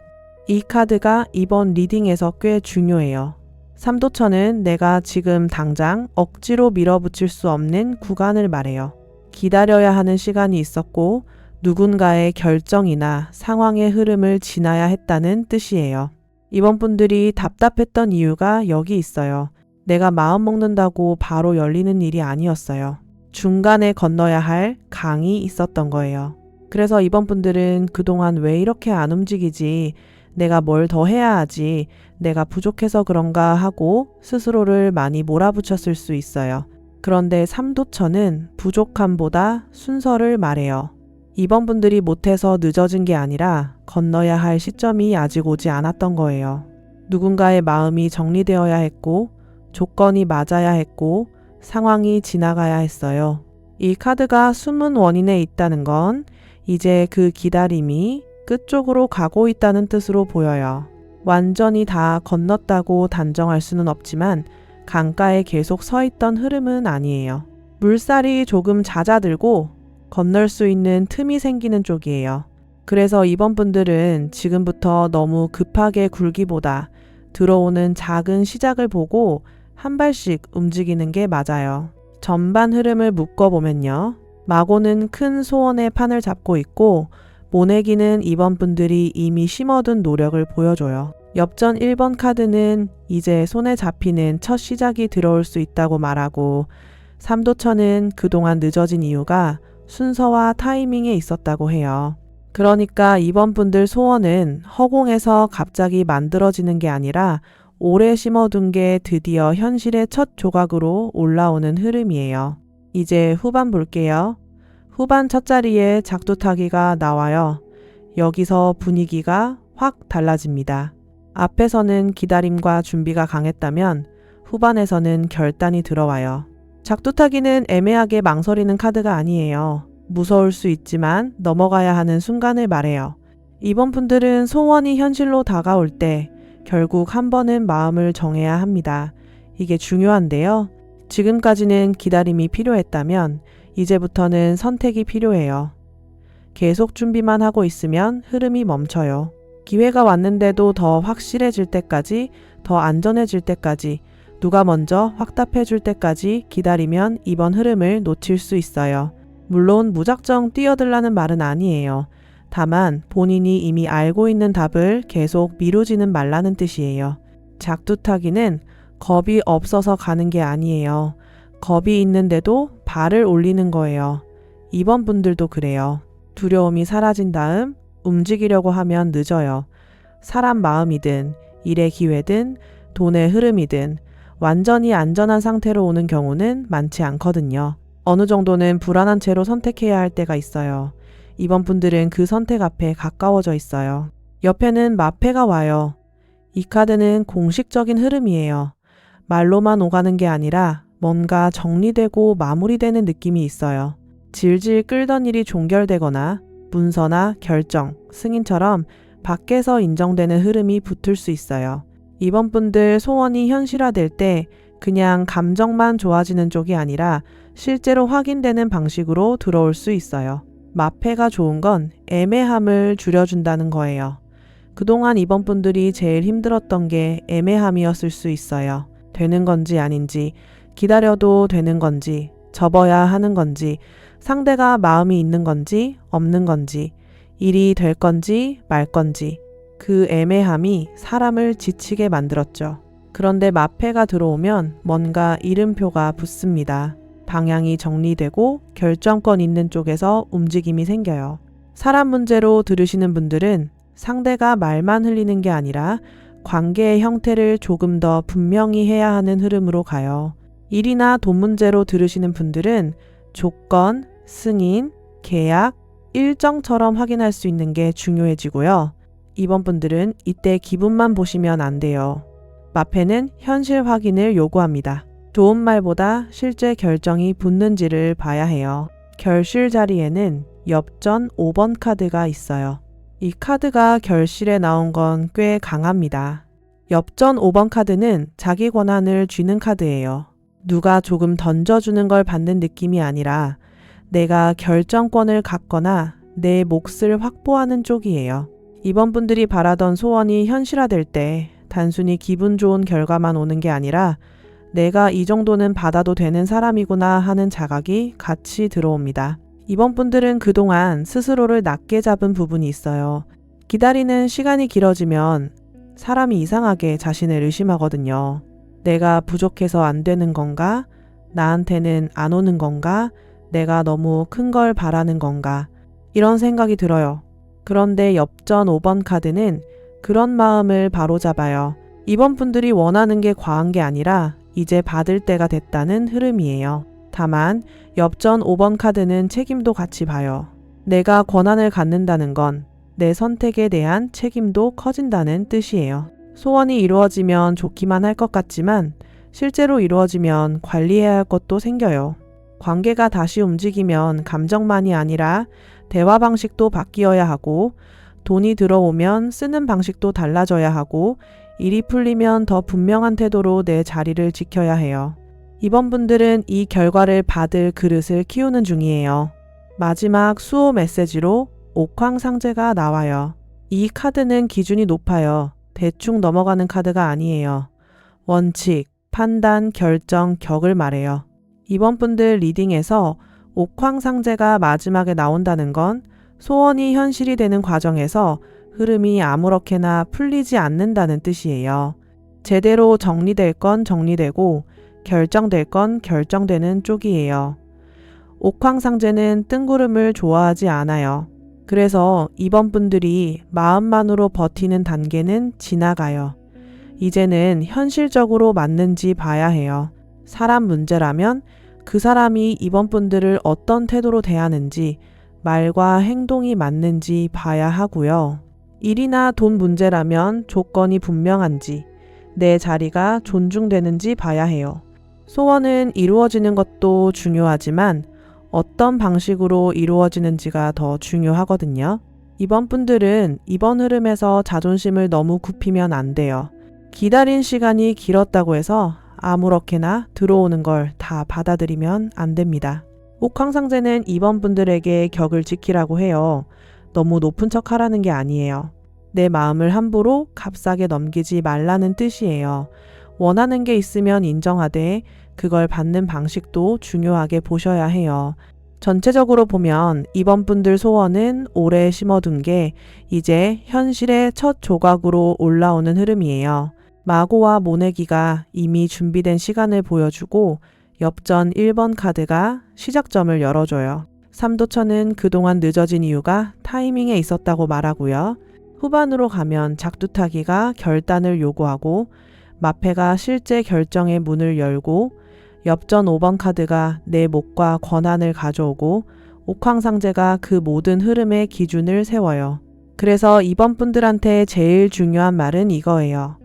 이 카드가 이번 리딩에서 꽤 중요해요. 삼도천은 내가 지금 당장 억지로 밀어붙일 수 없는 구간을 말해요. 기다려야 하는 시간이 있었고 누군가의 결정이나 상황의 흐름을 지나야 했다는 뜻이에요. 이번 분들이 답답했던 이유가 여기 있어요. 내가 마음 먹는다고 바로 열리는 일이 아니었어요. 중간에 건너야 할 강이 있었던 거예요. 그래서 이번 분들은 그동안 왜 이렇게 안 움직이지? 내가 뭘 더 해야 하지? 내가 부족해서 그런가 하고 스스로를 많이 몰아붙였을 수 있어요. 그런데 삼도천은 부족함보다 순서를 말해요. 이번 분들이 못해서 늦어진 게 아니라 건너야 할 시점이 아직 오지 않았던 거예요. 누군가의 마음이 정리되어야 했고 조건이 맞아야 했고 상황이 지나가야 했어요. 이 카드가 숨은 원인에 있다는 건 이제 그 기다림이 끝쪽으로 가고 있다는 뜻으로 보여요. 완전히 다 건넜다고 단정할 수는 없지만 강가에 계속 서 있던 흐름은 아니에요. 물살이 조금 잦아들고 건널 수 있는 틈이 생기는 쪽이에요. 그래서 이번 분들은 지금부터 너무 급하게 굴기보다 들어오는 작은 시작을 보고 한 발씩 움직이는 게 맞아요. 전반 흐름을 묶어보면요. 마고는 큰 소원의 판을 잡고 있고 모내기는 이번 분들이 이미 심어둔 노력을 보여줘요. 엽전 1번 카드는 이제 손에 잡히는 첫 시작이 들어올 수 있다고 말하고 삼도천은 그동안 늦어진 이유가 순서와 타이밍에 있었다고 해요. 그러니까 이번 분들 소원은 허공에서 갑자기 만들어지는 게 아니라 오래 심어둔 게 드디어 현실의 첫 조각으로 올라오는 흐름이에요. 이제 후반 볼게요. 후반 첫 자리에 작두타기가 나와요. 여기서 분위기가 확 달라집니다. 앞에서는 기다림과 준비가 강했다면 후반에서는 결단이 들어와요. 작두타기는 애매하게 망설이는 카드가 아니에요. 무서울 수 있지만 넘어가야 하는 순간을 말해요. 이번 분들은 소원이 현실로 다가올 때 결국 한 번은 마음을 정해야 합니다. 이게 중요한데요. 지금까지는 기다림이 필요했다면 이제부터는 선택이 필요해요. 계속 준비만 하고 있으면 흐름이 멈춰요. 기회가 왔는데도 더 확실해질 때까지, 더 안전해질 때까지, 누가 먼저 확답해 줄 때까지 기다리면 이번 흐름을 놓칠 수 있어요. 물론 무작정 뛰어들라는 말은 아니에요. 다만 본인이 이미 알고 있는 답을 계속 미루지는 말라는 뜻이에요. 작두타기는 겁이 없어서 가는 게 아니에요. 겁이 있는데도 발을 올리는 거예요. 이번 분들도 그래요. 두려움이 사라진 다음 움직이려고 하면 늦어요. 사람 마음이든 일의 기회든 돈의 흐름이든 완전히 안전한 상태로 오는 경우는 많지 않거든요. 어느 정도는 불안한 채로 선택해야 할 때가 있어요. 이번 분들은 그 선택 앞에 가까워져 있어요. 옆에는 마패가 와요. 이 카드는 공식적인 흐름이에요. 말로만 오가는 게 아니라 뭔가 정리되고 마무리되는 느낌이 있어요. 질질 끌던 일이 종결되거나 문서나 결정, 승인처럼 밖에서 인정되는 흐름이 붙을 수 있어요. 이번 분들 소원이 현실화될 때 그냥 감정만 좋아지는 쪽이 아니라 실제로 확인되는 방식으로 들어올 수 있어요. 마패가 좋은 건 애매함을 줄여준다는 거예요. 그동안 이번 분들이 제일 힘들었던 게 애매함이었을 수 있어요. 되는 건지 아닌지, 기다려도 되는 건지, 접어야 하는 건지, 상대가 마음이 있는 건지 없는 건지, 일이 될 건지 말 건지, 그 애매함이 사람을 지치게 만들었죠. 그런데 마패가 들어오면 뭔가 이름표가 붙습니다. 방향이 정리되고 결정권 있는 쪽에서 움직임이 생겨요. 사람 문제로 들으시는 분들은 상대가 말만 흘리는 게 아니라 관계의 형태를 조금 더 분명히 해야 하는 흐름으로 가요. 일이나 돈 문제로 들으시는 분들은 조건, 승인, 계약, 일정처럼 확인할 수 있는 게 중요해지고요. 이번 분들은 이때 기분만 보시면 안 돼요. 마패는 현실 확인을 요구합니다. 좋은 말보다 실제 결정이 붙는지를 봐야 해요. 결실 자리에는 엽전 5번 카드가 있어요. 이 카드가 결실에 나온 건 꽤 강합니다. 엽전 5번 카드는 자기 권한을 쥐는 카드예요. 누가 조금 던져주는 걸 받는 느낌이 아니라 내가 결정권을 갖거나 내 몫을 확보하는 쪽이에요. 이번 분들이 바라던 소원이 현실화될 때 단순히 기분 좋은 결과만 오는 게 아니라 내가 이 정도는 받아도 되는 사람이구나 하는 자각이 같이 들어옵니다. 이번 분들은 그동안 스스로를 낮게 잡은 부분이 있어요. 기다리는 시간이 길어지면 사람이 이상하게 자신을 의심하거든요. 내가 부족해서 안 되는 건가? 나한테는 안 오는 건가? 내가 너무 큰 걸 바라는 건가? 이런 생각이 들어요. 그런데 엽전 5번 카드는 그런 마음을 바로잡아요. 이번 분들이 원하는 게 과한 게 아니라 이제 받을 때가 됐다는 흐름이에요. 다만 엽전 5번 카드는 책임도 같이 봐요. 내가 권한을 갖는다는 건 내 선택에 대한 책임도 커진다는 뜻이에요. 소원이 이루어지면 좋기만 할 것 같지만 실제로 이루어지면 관리해야 할 것도 생겨요. 관계가 다시 움직이면 감정만이 아니라 대화 방식도 바뀌어야 하고 돈이 들어오면 쓰는 방식도 달라져야 하고 일이 풀리면 더 분명한 태도로 내 자리를 지켜야 해요. 이번 분들은 이 결과를 받을 그릇을 키우는 중이에요. 마지막 수호 메시지로 옥황상제가 나와요. 이 카드는 기준이 높아요. 대충 넘어가는 카드가 아니에요. 원칙, 판단, 결정, 격을 말해요. 이번 분들 리딩에서 옥황상제가 마지막에 나온다는 건 소원이 현실이 되는 과정에서 흐름이 아무렇게나 풀리지 않는다는 뜻이에요. 제대로 정리될 건 정리되고 결정될 건 결정되는 쪽이에요. 옥황상제는 뜬구름을 좋아하지 않아요. 그래서 이번 분들이 마음만으로 버티는 단계는 지나가요. 이제는 현실적으로 맞는지 봐야 해요. 사람 문제라면 그 사람이 이번 분들을 어떤 태도로 대하는지, 말과 행동이 맞는지 봐야 하고요. 일이나 돈 문제라면 조건이 분명한지, 내 자리가 존중되는지 봐야 해요. 소원은 이루어지는 것도 중요하지만 어떤 방식으로 이루어지는지가 더 중요하거든요. 이번 분들은 이번 흐름에서 자존심을 너무 굽히면 안 돼요. 기다린 시간이 길었다고 해서 아무렇게나 들어오는 걸 다 받아들이면 안 됩니다. 옥황상제는 이번 분들에게 격을 지키라고 해요. 너무 높은 척 하라는 게 아니에요. 내 마음을 함부로 값싸게 넘기지 말라는 뜻이에요. 원하는 게 있으면 인정하되 그걸 받는 방식도 중요하게 보셔야 해요. 전체적으로 보면 이번 분들 소원은 오래 심어둔 게 이제 현실의 첫 조각으로 올라오는 흐름이에요. 마고와 모내기가 이미 준비된 시간을 보여주고 엽전 1번 카드가 시작점을 열어줘요. 삼도천은 그동안 늦어진 이유가 타이밍에 있었다고 말하고요. 후반으로 가면 작두타기가 결단을 요구하고 마패가 실제 결정의 문을 열고 엽전 5번 카드가 내 몫과 권한을 가져오고 옥황상제가 그 모든 흐름의 기준을 세워요. 그래서 이번 분들한테 제일 중요한 말은 이거예요.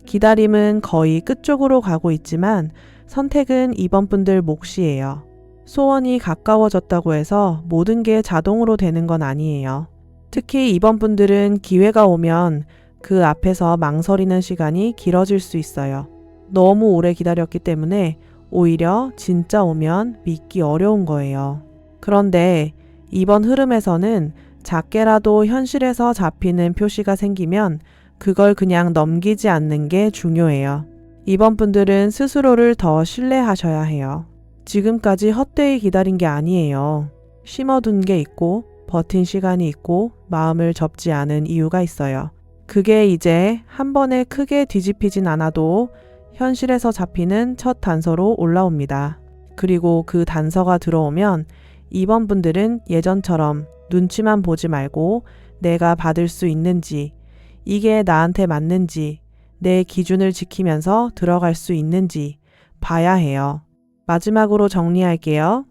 기다림은 거의 끝쪽으로 가고 있지만 선택은 이번 분들 몫이에요. 소원이 가까워졌다고 해서 모든 게 자동으로 되는 건 아니에요. 특히 이번 분들은 기회가 오면 그 앞에서 망설이는 시간이 길어질 수 있어요. 너무 오래 기다렸기 때문에 오히려 진짜 오면 믿기 어려운 거예요. 그런데 이번 흐름에서는 작게라도 현실에서 잡히는 표시가 생기면 그걸 그냥 넘기지 않는 게 중요해요. 이번 분들은 스스로를 더 신뢰하셔야 해요. 지금까지 헛되이 기다린 게 아니에요. 심어둔 게 있고 버틴 시간이 있고 마음을 접지 않은 이유가 있어요. 그게 이제 한 번에 크게 뒤집히진 않아도 현실에서 잡히는 첫 단서로 올라옵니다. 그리고 그 단서가 들어오면 이번 분들은 예전처럼 눈치만 보지 말고 내가 받을 수 있는지, 이게 나한테 맞는지, 내 기준을 지키면서 들어갈 수 있는지 봐야 해요. 마지막으로 정리할게요.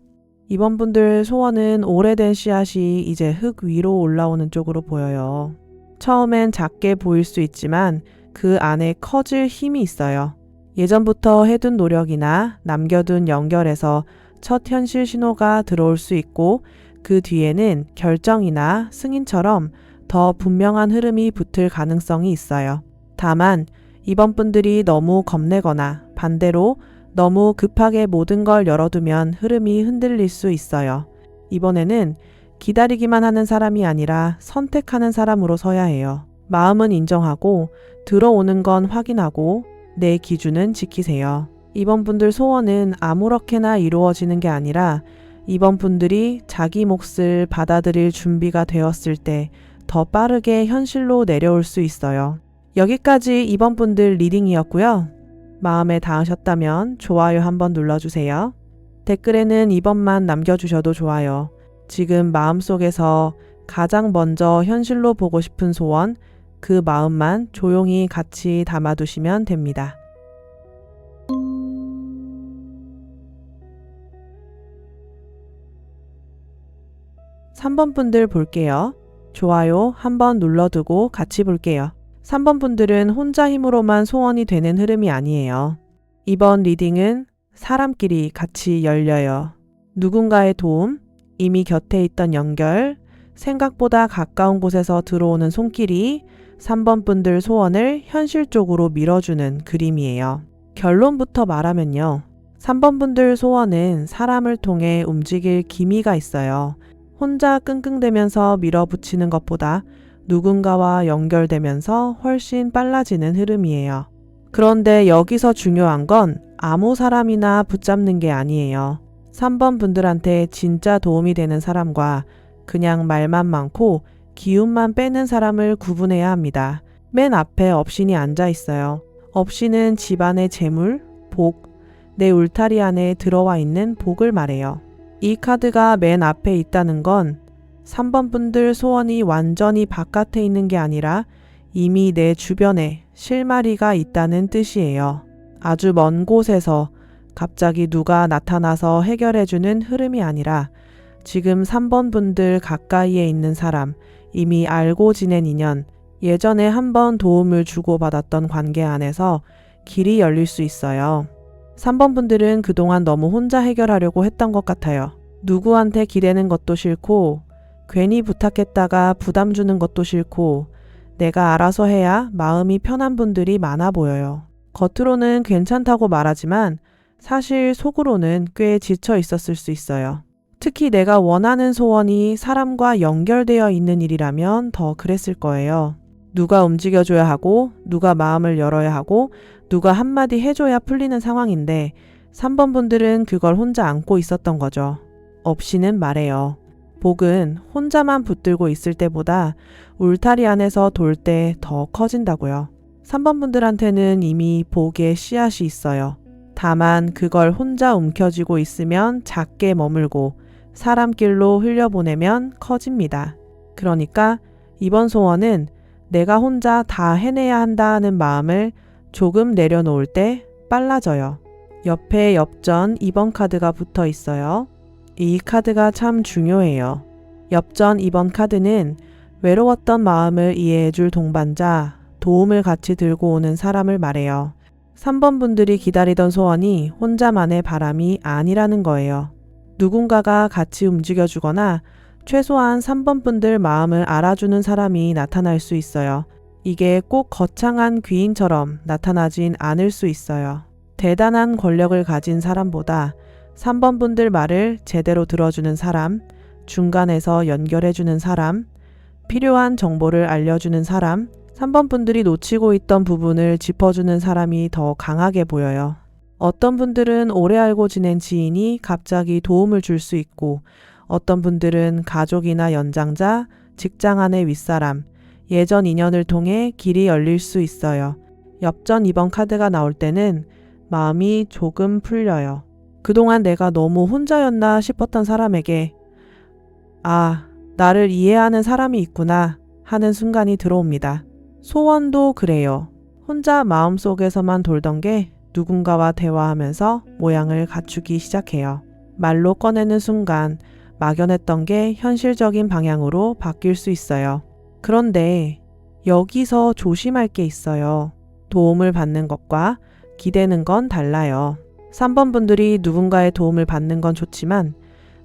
이번 분들 소원은 오래된 씨앗이 이제 흙 위로 올라오는 쪽으로 보여요. 처음엔 작게 보일 수 있지만 그 안에 커질 힘이 있어요. 예전부터 해둔 노력이나 남겨둔 연결에서 첫 현실 신호가 들어올 수 있고 그 뒤에는 결정이나 승인처럼 더 분명한 흐름이 붙을 가능성이 있어요. 다만 이번 분들이 너무 겁내거나 반대로 너무 급하게 모든 걸 열어두면 흐름이 흔들릴 수 있어요. 이번에는 기다리기만 하는 사람이 아니라 선택하는 사람으로 서야 해요. 마음은 인정하고 들어오는 건 확인하고 내 기준은 지키세요. 이번 분들 소원은 아무렇게나 이루어지는 게 아니라 이번 분들이 자기 몫을 받아들일 준비가 되었을 때 더 빠르게 현실로 내려올 수 있어요. 여기까지 이번 분들 리딩이었고요. 마음에 닿으셨다면 좋아요 한번 눌러주세요. 댓글에는 2번만 남겨주셔도 좋아요. 지금 마음속에서 가장 먼저 현실로 보고 싶은 소원, 그 마음만 조용히 같이 담아두시면 됩니다. 3번 분들 볼게요. 좋아요 한번 눌러두고 같이 볼게요. 3번 분들은 혼자 힘으로만 소원이 되는 흐름이 아니에요. 이번 리딩은 사람끼리 같이 열려요. 누군가의 도움, 이미 곁에 있던 연결, 생각보다 가까운 곳에서 들어오는 손길이 3번 분들 소원을 현실적으로 밀어주는 그림이에요. 결론부터 말하면요. 3번 분들 소원은 사람을 통해 움직일 기미가 있어요. 혼자 끙끙대면서 밀어붙이는 것보다 누군가와 연결되면서 훨씬 빨라지는 흐름이에요. 그런데 여기서 중요한 건 아무 사람이나 붙잡는 게 아니에요. 3번 분들한테 진짜 도움이 되는 사람과 그냥 말만 많고 기운만 빼는 사람을 구분해야 합니다. 맨 앞에 업신이 앉아 있어요. 업신은 집안의 재물, 복, 내 울타리 안에 들어와 있는 복을 말해요. 이 카드가 맨 앞에 있다는 건 3번 분들 소원이 완전히 바깥에 있는 게 아니라 이미 내 주변에 실마리가 있다는 뜻이에요. 아주 먼 곳에서 갑자기 누가 나타나서 해결해주는 흐름이 아니라 지금 3번 분들 가까이에 있는 사람, 이미 알고 지낸 인연, 예전에 한번 도움을 주고받았던 관계 안에서 길이 열릴 수 있어요. 3번 분들은 그동안 너무 혼자 해결하려고 했던 것 같아요. 누구한테 기대는 것도 싫고 괜히 부탁했다가 부담 주는 것도 싫고 내가 알아서 해야 마음이 편한 분들이 많아 보여요. 겉으로는 괜찮다고 말하지만 사실 속으로는 꽤 지쳐 있었을 수 있어요. 특히 내가 원하는 소원이 사람과 연결되어 있는 일이라면 더 그랬을 거예요. 누가 움직여줘야 하고 누가 마음을 열어야 하고 누가 한마디 해줘야 풀리는 상황인데 3번 분들은 그걸 혼자 안고 있었던 거죠. 업신은 말해요. 복은 혼자만 붙들고 있을 때보다 울타리 안에서 돌 때 더 커진다고요. 3번 분들한테는 이미 복의 씨앗이 있어요. 다만 그걸 혼자 움켜쥐고 있으면 작게 머물고 사람길로 흘려보내면 커집니다. 그러니까 이번 소원은 내가 혼자 다 해내야 한다는 마음을 조금 내려놓을 때 빨라져요. 옆에 엽전 2번 카드가 붙어 있어요. 이 카드가 참 중요해요. 엽전 2번 카드는 외로웠던 마음을 이해해줄 동반자, 도움을 같이 들고 오는 사람을 말해요. 3번 분들이 기다리던 소원이 혼자만의 바람이 아니라는 거예요. 누군가가 같이 움직여주거나 최소한 3번 분들 마음을 알아주는 사람이 나타날 수 있어요. 이게 꼭 거창한 귀인처럼 나타나진 않을 수 있어요. 대단한 권력을 가진 사람보다 3번 분들 말을 제대로 들어주는 사람, 중간에서 연결해주는 사람, 필요한 정보를 알려주는 사람, 3번 분들이 놓치고 있던 부분을 짚어주는 사람이 더 강하게 보여요. 어떤 분들은 오래 알고 지낸 지인이 갑자기 도움을 줄 수 있고 어떤 분들은 가족이나 연장자, 직장 안의 윗사람, 예전 인연을 통해 길이 열릴 수 있어요. 엽전 2번 카드가 나올 때는 마음이 조금 풀려요. 그동안 내가 너무 혼자였나 싶었던 사람에게 아, 나를 이해하는 사람이 있구나 하는 순간이 들어옵니다. 소원도 그래요. 혼자 마음속에서만 돌던 게 누군가와 대화하면서 모양을 갖추기 시작해요. 말로 꺼내는 순간 막연했던 게 현실적인 방향으로 바뀔 수 있어요. 그런데 여기서 조심할 게 있어요. 도움을 받는 것과 기대는 건 달라요. 3번 분들이 누군가의 도움을 받는 건 좋지만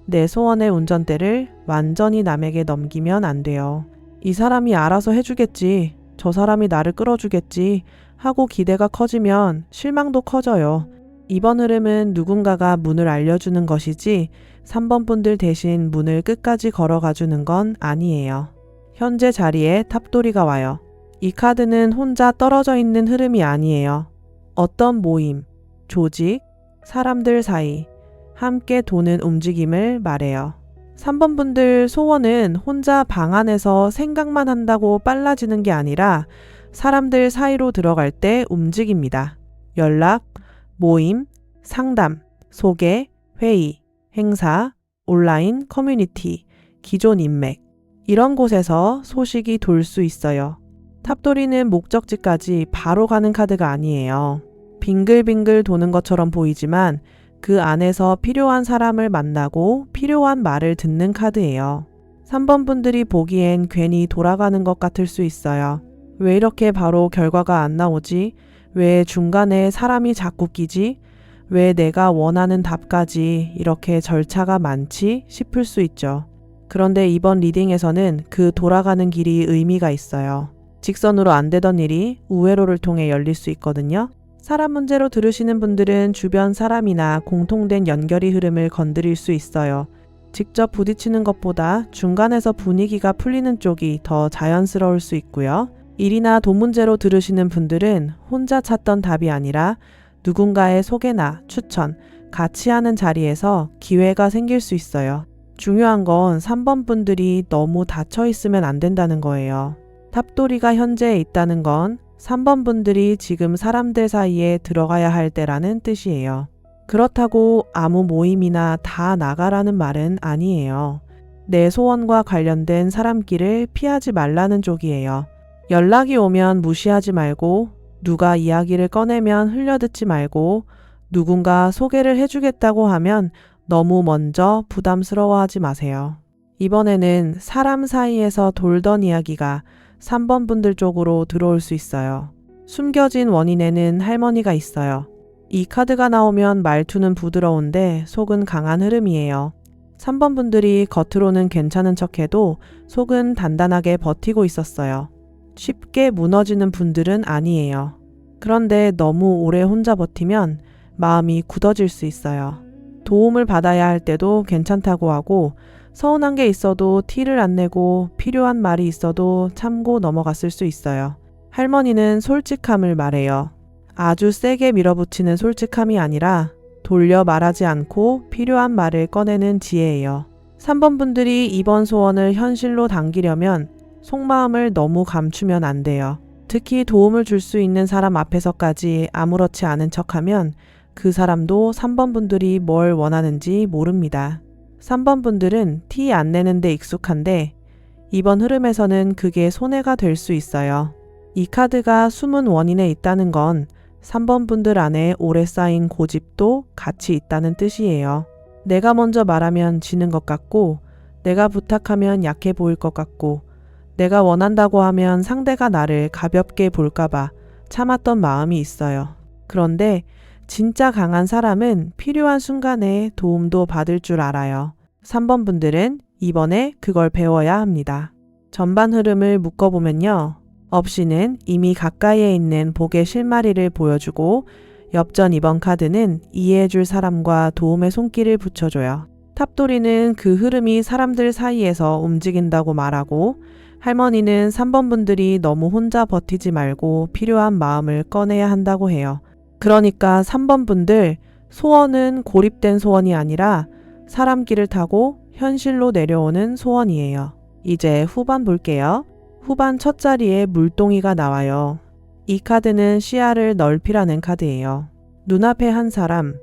내 소원의 운전대를 완전히 남에게 넘기면 안 돼요. 이 사람이 알아서 해주겠지, 저 사람이 나를 끌어주겠지 하고 기대가 커지면 실망도 커져요. 이번 흐름은 누군가가 문을 알려주는 것이지 3번 분들 대신 문을 끝까지 걸어가 주는 건 아니에요. 현재 자리에 탑돌이가 와요. 이 카드는 혼자 떨어져 있는 흐름이 아니에요. 어떤 모임, 조직, 사람들 사이 함께 도는 움직임을 말해요. 3번 분들 소원은 혼자 방 안에서 생각만 한다고 빨라지는 게 아니라 사람들 사이로 들어갈 때 움직입니다. 연락, 모임, 상담, 소개, 회의, 행사, 온라인 커뮤니티, 기존 인맥 이런 곳에서 소식이 돌 수 있어요. 탑돌이는 목적지까지 바로 가는 카드가 아니에요. 빙글빙글 도는 것처럼 보이지만 그 안에서 필요한 사람을 만나고 필요한 말을 듣는 카드예요. 3번 분들이 보기엔 괜히 돌아가는 것 같을 수 있어요. 왜 이렇게 바로 결과가 안 나오지? 왜 중간에 사람이 자꾸 끼지? 왜 내가 원하는 답까지 이렇게 절차가 많지? 싶을 수 있죠. 그런데 이번 리딩에서는 그 돌아가는 길이 의미가 있어요. 직선으로 안 되던 일이 우회로를 통해 열릴 수 있거든요. 사람 문제로 들으시는 분들은 주변 사람이나 공통된 연결이 흐름을 건드릴 수 있어요. 직접 부딪히는 것보다 중간에서 분위기가 풀리는 쪽이 더 자연스러울 수 있고요. 일이나 돈 문제로 들으시는 분들은 혼자 찾던 답이 아니라 누군가의 소개나 추천, 같이 하는 자리에서 기회가 생길 수 있어요. 중요한 건 3번 분들이 너무 닫혀 있으면 안 된다는 거예요. 탑돌이가 현재 있다는 건 3번 분들이 지금 사람들 사이에 들어가야 할 때라는 뜻이에요. 그렇다고 아무 모임이나 다 나가라는 말은 아니에요. 내 소원과 관련된 사람끼를 피하지 말라는 쪽이에요. 연락이 오면 무시하지 말고, 누가 이야기를 꺼내면 흘려듣지 말고, 누군가 소개를 해주겠다고 하면 너무 먼저 부담스러워하지 마세요. 이번에는 사람 사이에서 돌던 이야기가 3번 분들 쪽으로 들어올 수 있어요. 숨겨진 원인에는 할머니가 있어요. 이 카드가 나오면 말투는 부드러운데 속은 강한 흐름이에요. 3번 분들이 겉으로는 괜찮은 척해도 속은 단단하게 버티고 있었어요. 쉽게 무너지는 분들은 아니에요. 그런데 너무 오래 혼자 버티면 마음이 굳어질 수 있어요. 도움을 받아야 할 때도 괜찮다고 하고, 서운한 게 있어도 티를 안 내고 필요한 말이 있어도 참고 넘어갔을 수 있어요. 할머니는 솔직함을 말해요. 아주 세게 밀어붙이는 솔직함이 아니라 돌려 말하지 않고 필요한 말을 꺼내는 지혜예요. 3번 분들이 이번 소원을 현실로 당기려면 속마음을 너무 감추면 안 돼요. 특히 도움을 줄 수 있는 사람 앞에서까지 아무렇지 않은 척하면 그 사람도 3번 분들이 뭘 원하는지 모릅니다. 3번 분들은 티 안 내는데 익숙한데 이번 흐름에서는 그게 손해가 될 수 있어요. 이 카드가 숨은 원인에 있다는 건 3번 분들 안에 오래 쌓인 고집도 같이 있다는 뜻이에요. 내가 먼저 말하면 지는 것 같고, 내가 부탁하면 약해 보일 것 같고, 내가 원한다고 하면 상대가 나를 가볍게 볼까봐 참았던 마음이 있어요. 그런데 진짜 강한 사람은 필요한 순간에 도움도 받을 줄 알아요. 3번 분들은 이번에 그걸 배워야 합니다. 전반 흐름을 묶어보면요. 없이는 이미 가까이에 있는 복의 실마리를 보여주고, 엽전 2번 카드는 이해해줄 사람과 도움의 손길을 붙여줘요. 탑돌이는 그 흐름이 사람들 사이에서 움직인다고 말하고, 할머니는 3번 분들이 너무 혼자 버티지 말고 필요한 마음을 꺼내야 한다고 해요. 그러니까 3번 분들, 소원은 고립된 소원이 아니라 사람길을 타고 현실로 내려오는 소원이에요. 이제 후반 볼게요. 후반 첫 자리에 물동이가 나와요. 이 카드는 시야를 넓히라는 카드예요. 눈앞에 한 사람,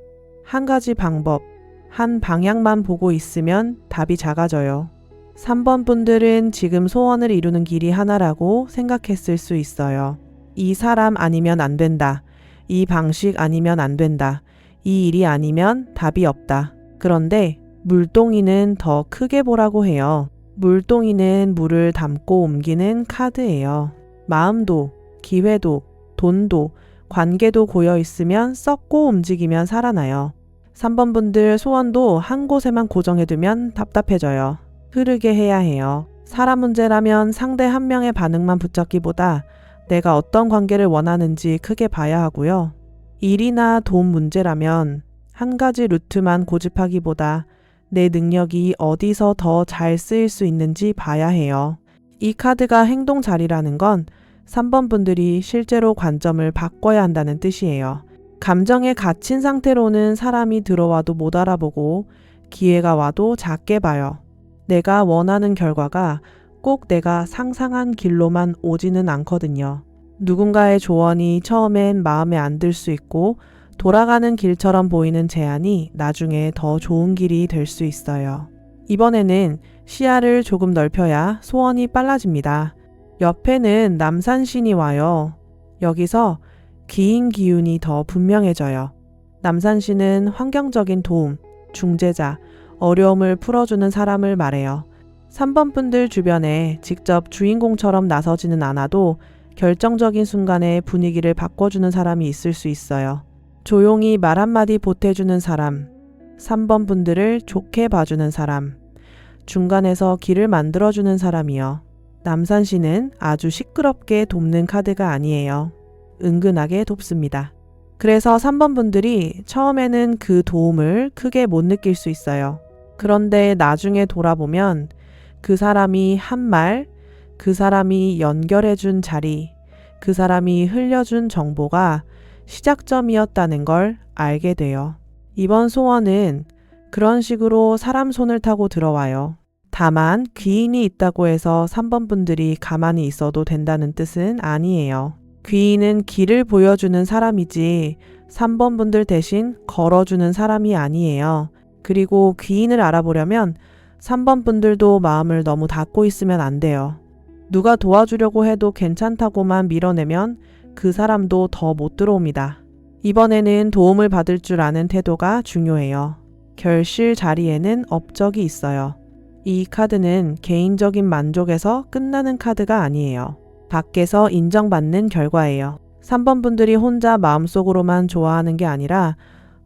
한 가지 방법, 한 방향만 보고 있으면 답이 작아져요. 3번 분들은 지금 소원을 이루는 길이 하나라고 생각했을 수 있어요. 이 사람 아니면 안 된다. 이 방식 아니면 안 된다. 이 일이 아니면 답이 없다. 그런데 물동이는 더 크게 보라고 해요. 물동이는 물을 담고 옮기는 카드예요. 마음도, 기회도, 돈도, 관계도 고여 있으면 썩고 움직이면 살아나요. 3번 분들 소원도 한 곳에만 고정해두면 답답해져요. 흐르게 해야 해요. 사람 문제라면 상대 한 명의 반응만 붙잡기보다 내가 어떤 관계를 원하는지 크게 봐야 하고요. 일이나 돈 문제라면 한 가지 루트만 고집하기보다 내 능력이 어디서 더 잘 쓰일 수 있는지 봐야 해요. 이 카드가 행동 자리라는 건 3번 분들이 실제로 관점을 바꿔야 한다는 뜻이에요. 감정에 갇힌 상태로는 사람이 들어와도 못 알아보고 기회가 와도 작게 봐요. 내가 원하는 결과가 꼭 내가 상상한 길로만 오지는 않거든요. 누군가의 조언이 처음엔 마음에 안 들 수 있고 돌아가는 길처럼 보이는 제안이 나중에 더 좋은 길이 될 수 있어요. 이번에는 시야를 조금 넓혀야 소원이 빨라집니다. 옆에는 남산신이 와요. 여기서 귀인 기운이 더 분명해져요. 남산신은 환경적인 도움, 중재자, 어려움을 풀어주는 사람을 말해요. 3번 분들 주변에 직접 주인공처럼 나서지는 않아도 결정적인 순간에 분위기를 바꿔주는 사람이 있을 수 있어요. 조용히 말 한마디 보태주는 사람, 3번 분들을 좋게 봐주는 사람, 중간에서 길을 만들어주는 사람이요. 남산신은 아주 시끄럽게 돕는 카드가 아니에요. 은근하게 돕습니다. 그래서 3번 분들이 처음에는 그 도움을 크게 못 느낄 수 있어요. 그런데 나중에 돌아보면 그 사람이 한 말, 그 사람이 연결해준 자리, 그 사람이 흘려준 정보가 시작점이었다는 걸 알게 돼요. 이번 소원은 그런 식으로 사람 손을 타고 들어와요. 다만 귀인이 있다고 해서 3번 분들이 가만히 있어도 된다는 뜻은 아니에요. 귀인은 길을 보여주는 사람이지 3번 분들 대신 걸어주는 사람이 아니에요. 그리고 귀인을 알아보려면 3번 분들도 마음을 너무 닫고 있으면 안 돼요. 누가 도와주려고 해도 괜찮다고만 밀어내면 그 사람도 더 못 들어옵니다. 이번에는 도움을 받을 줄 아는 태도가 중요해요. 결실 자리에는 업적이 있어요. 이 카드는 개인적인 만족에서 끝나는 카드가 아니에요. 밖에서 인정받는 결과예요. 3번 분들이 혼자 마음속으로만 좋아하는 게 아니라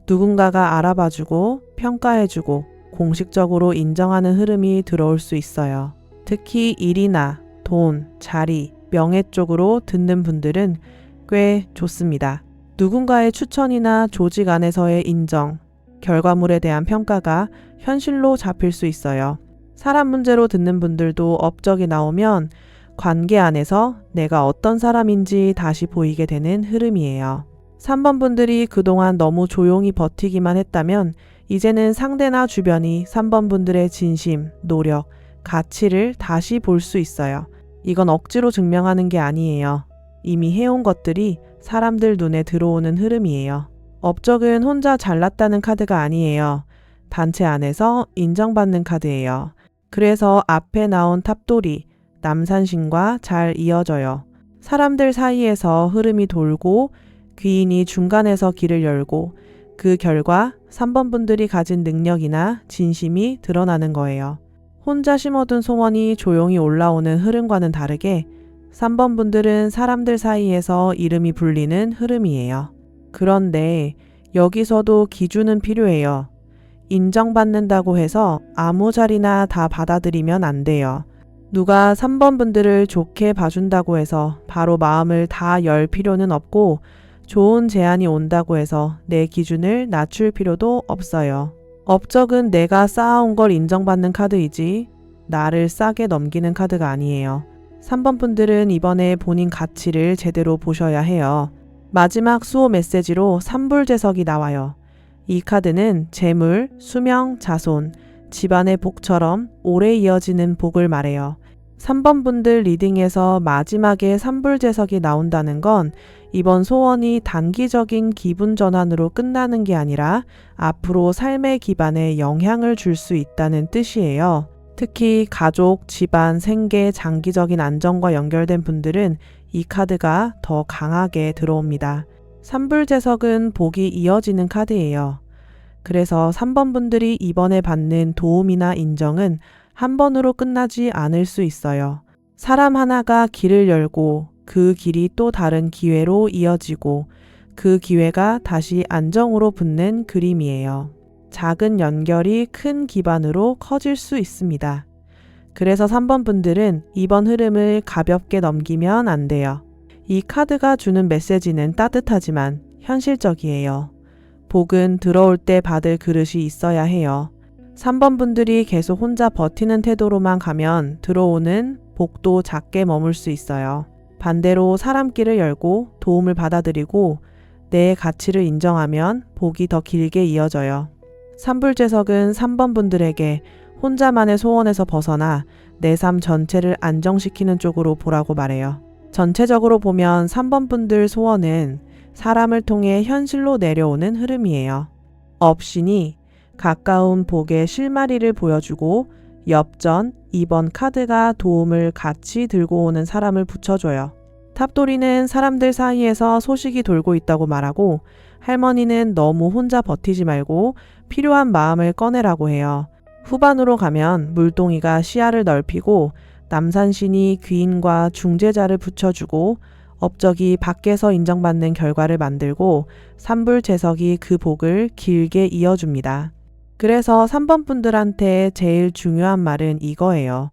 누군가가 알아봐주고 평가해주고 공식적으로 인정하는 흐름이 들어올 수 있어요. 특히 일이나 돈, 자리, 명예 쪽으로 듣는 분들은 꽤 좋습니다. 누군가의 추천이나 조직 안에서의 인정, 결과물에 대한 평가가 현실로 잡힐 수 있어요. 사람 문제로 듣는 분들도 업적이 나오면 관계 안에서 내가 어떤 사람인지 다시 보이게 되는 흐름이에요. 3번 분들이 그동안 너무 조용히 버티기만 했다면 이제는 상대나 주변이 3번 분들의 진심, 노력, 가치를 다시 볼 수 있어요. 이건 억지로 증명하는 게 아니에요. 이미 해온 것들이 사람들 눈에 들어오는 흐름이에요. 업적은 혼자 잘났다는 카드가 아니에요. 단체 안에서 인정받는 카드예요. 그래서 앞에 나온 탑돌이, 남산신과 잘 이어져요. 사람들 사이에서 흐름이 돌고 귀인이 중간에서 길을 열고 그 결과 3번 분들이 가진 능력이나 진심이 드러나는 거예요. 혼자 심어둔 소원이 조용히 올라오는 흐름과는 다르게 3번 분들은 사람들 사이에서 이름이 불리는 흐름이에요. 그런데 여기서도 기준은 필요해요. 인정받는다고 해서 아무 자리나 다 받아들이면 안 돼요. 누가 3번 분들을 좋게 봐준다고 해서 바로 마음을 다 열 필요는 없고 좋은 제안이 온다고 해서 내 기준을 낮출 필요도 없어요. 업적은 내가 쌓아온 걸 인정받는 카드이지 나를 싸게 넘기는 카드가 아니에요. 3번 분들은 이번에 본인 가치를 제대로 보셔야 해요. 마지막 수호 메시지로 삼불제석이 나와요. 이 카드는 재물, 수명, 자손, 집안의 복처럼 오래 이어지는 복을 말해요. 3번 분들 리딩에서 마지막에 삼불제석이 나온다는 건 이번 소원이 단기적인 기분 전환으로 끝나는 게 아니라 앞으로 삶의 기반에 영향을 줄 수 있다는 뜻이에요. 특히 가족, 집안, 생계, 장기적인 안정과 연결된 분들은 이 카드가 더 강하게 들어옵니다. 삼불제석은 복이 이어지는 카드예요. 그래서 3번 분들이 이번에 받는 도움이나 인정은 한 번으로 끝나지 않을 수 있어요. 사람 하나가 길을 열고 그 길이 또 다른 기회로 이어지고 그 기회가 다시 안정으로 붙는 그림이에요. 작은 연결이 큰 기반으로 커질 수 있습니다. 그래서 3번 분들은 이번 흐름을 가볍게 넘기면 안 돼요. 이 카드가 주는 메시지는 따뜻하지만 현실적이에요. 복은 들어올 때 받을 그릇이 있어야 해요. 3번 분들이 계속 혼자 버티는 태도로만 가면 들어오는 복도 작게 머물 수 있어요. 반대로 사람길을 열고 도움을 받아들이고 내 가치를 인정하면 복이 더 길게 이어져요. 삼불제석은 3번 분들에게 혼자만의 소원에서 벗어나 내 삶 전체를 안정시키는 쪽으로 보라고 말해요. 전체적으로 보면 3번 분들 소원은 사람을 통해 현실로 내려오는 흐름이에요. 업신이 가까운 복의 실마리를 보여주고 엽전 2번 카드가 도움을 같이 들고 오는 사람을 붙여줘요. 탑돌이는 사람들 사이에서 소식이 돌고 있다고 말하고 할머니는 너무 혼자 버티지 말고 필요한 마음을 꺼내라고 해요. 후반으로 가면 물동이가 시야를 넓히고 남산신이 귀인과 중재자를 붙여주고 업적이 밖에서 인정받는 결과를 만들고 삼불제석이 그 복을 길게 이어줍니다. 그래서 3번 분들한테 제일 중요한 말은 이거예요.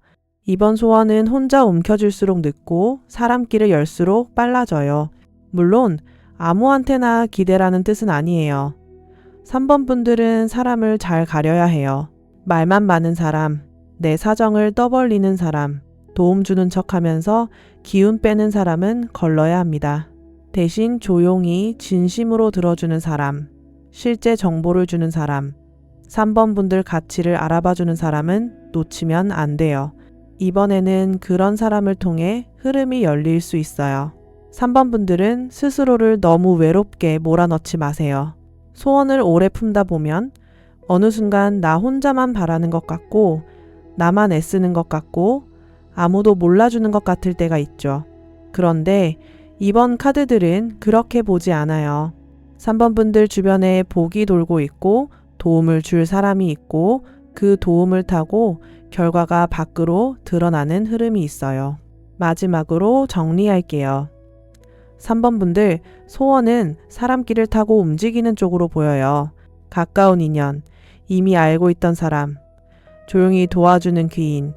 이번 소원은 혼자 움켜쥘수록 늦고 사람길을 열수록 빨라져요. 물론 아무한테나 기대라는 뜻은 아니에요. 3번 분들은 사람을 잘 가려야 해요. 말만 많은 사람, 내 사정을 떠벌리는 사람, 도움 주는 척 하면서 기운 빼는 사람은 걸러야 합니다. 대신 조용히 진심으로 들어주는 사람, 실제 정보를 주는 사람, 3번 분들 가치를 알아봐주는 사람은 놓치면 안 돼요. 이번에는 그런 사람을 통해 흐름이 열릴 수 있어요. 3번 분들은 스스로를 너무 외롭게 몰아넣지 마세요. 소원을 오래 품다 보면 어느 순간 나 혼자만 바라는 것 같고 나만 애쓰는 것 같고 아무도 몰라주는 것 같을 때가 있죠. 그런데 이번 카드들은 그렇게 보지 않아요. 3번 분들 주변에 복이 돌고 있고 도움을 줄 사람이 있고 그 도움을 타고 결과가 밖으로 드러나는 흐름이 있어요. 마지막으로 정리할게요. 3번 분들 소원은 사람길을 타고 움직이는 쪽으로 보여요. 가까운 인연, 이미 알고 있던 사람, 조용히 도와주는 귀인,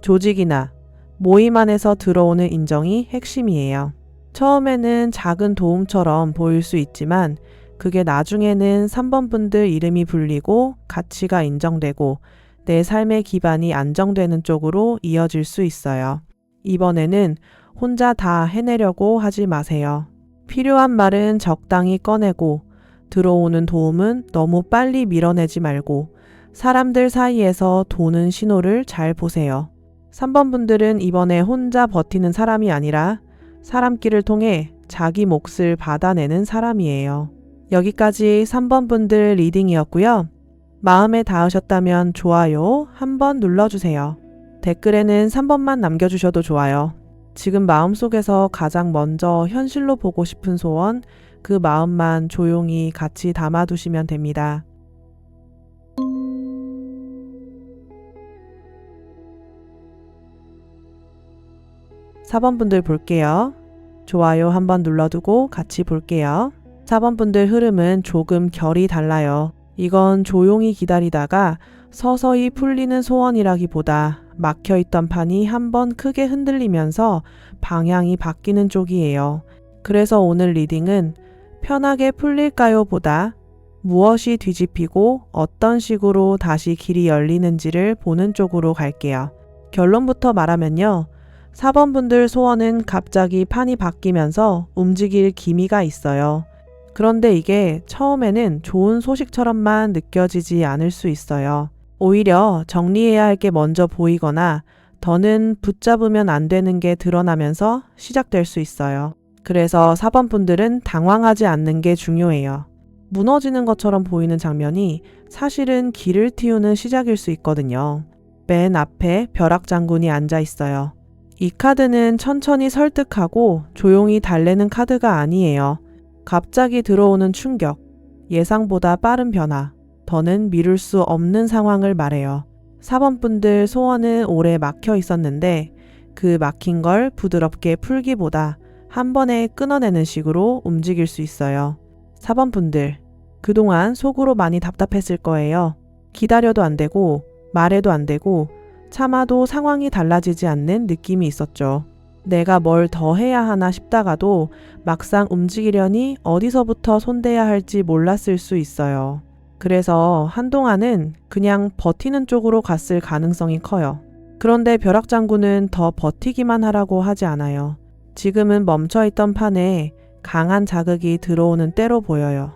조직이나 모임 안에서 들어오는 인정이 핵심이에요. 처음에는 작은 도움처럼 보일 수 있지만 그게 나중에는 3번 분들 이름이 불리고 가치가 인정되고 내 삶의 기반이 안정되는 쪽으로 이어질 수 있어요. 이번에는 혼자 다 해내려고 하지 마세요. 필요한 말은 적당히 꺼내고 들어오는 도움은 너무 빨리 밀어내지 말고 사람들 사이에서 도는 신호를 잘 보세요. 3번 분들은 이번에 혼자 버티는 사람이 아니라 사람길을 통해 자기 몫을 받아내는 사람이에요. 여기까지 3번 분들 리딩이었고요. 마음에 닿으셨다면 좋아요 한번 눌러주세요. 댓글에는 3번만 남겨주셔도 좋아요. 지금 마음속에서 가장 먼저 현실로 보고 싶은 소원, 그 마음만 조용히 같이 담아두시면 됩니다. 4번 분들 볼게요. 좋아요 한번 눌러두고 같이 볼게요. 4번 분들 흐름은 조금 결이 달라요. 이건 조용히 기다리다가 서서히 풀리는 소원이라기보다 막혀있던 판이 한번 크게 흔들리면서 방향이 바뀌는 쪽이에요. 그래서 오늘 리딩은 편하게 풀릴까요? 보다 무엇이 뒤집히고 어떤 식으로 다시 길이 열리는지를 보는 쪽으로 갈게요. 결론부터 말하면요. 4번 분들 소원은 갑자기 판이 바뀌면서 움직일 기미가 있어요. 그런데 이게 처음에는 좋은 소식처럼만 느껴지지 않을 수 있어요. 오히려 정리해야 할 게 먼저 보이거나 더는 붙잡으면 안 되는 게 드러나면서 시작될 수 있어요. 그래서 4번 분들은 당황하지 않는 게 중요해요. 무너지는 것처럼 보이는 장면이 사실은 길을 틔우는 시작일 수 있거든요. 맨 앞에 벼락장군이 앉아 있어요. 이 카드는 천천히 설득하고 조용히 달래는 카드가 아니에요. 갑자기 들어오는 충격, 예상보다 빠른 변화, 더는 미룰 수 없는 상황을 말해요. 4번 분들 소원은 오래 막혀 있었는데 그 막힌 걸 부드럽게 풀기보다 한 번에 끊어내는 식으로 움직일 수 있어요. 4번 분들, 그동안 속으로 많이 답답했을 거예요. 기다려도 안 되고, 말해도 안 되고, 참아도 상황이 달라지지 않는 느낌이 있었죠. 내가 뭘 더 해야 하나 싶다가도 막상 움직이려니 어디서부터 손대야 할지 몰랐을 수 있어요. 그래서 한동안은 그냥 버티는 쪽으로 갔을 가능성이 커요. 그런데 벼락장군은 더 버티기만 하라고 하지 않아요. 지금은 멈춰있던 판에 강한 자극이 들어오는 때로 보여요.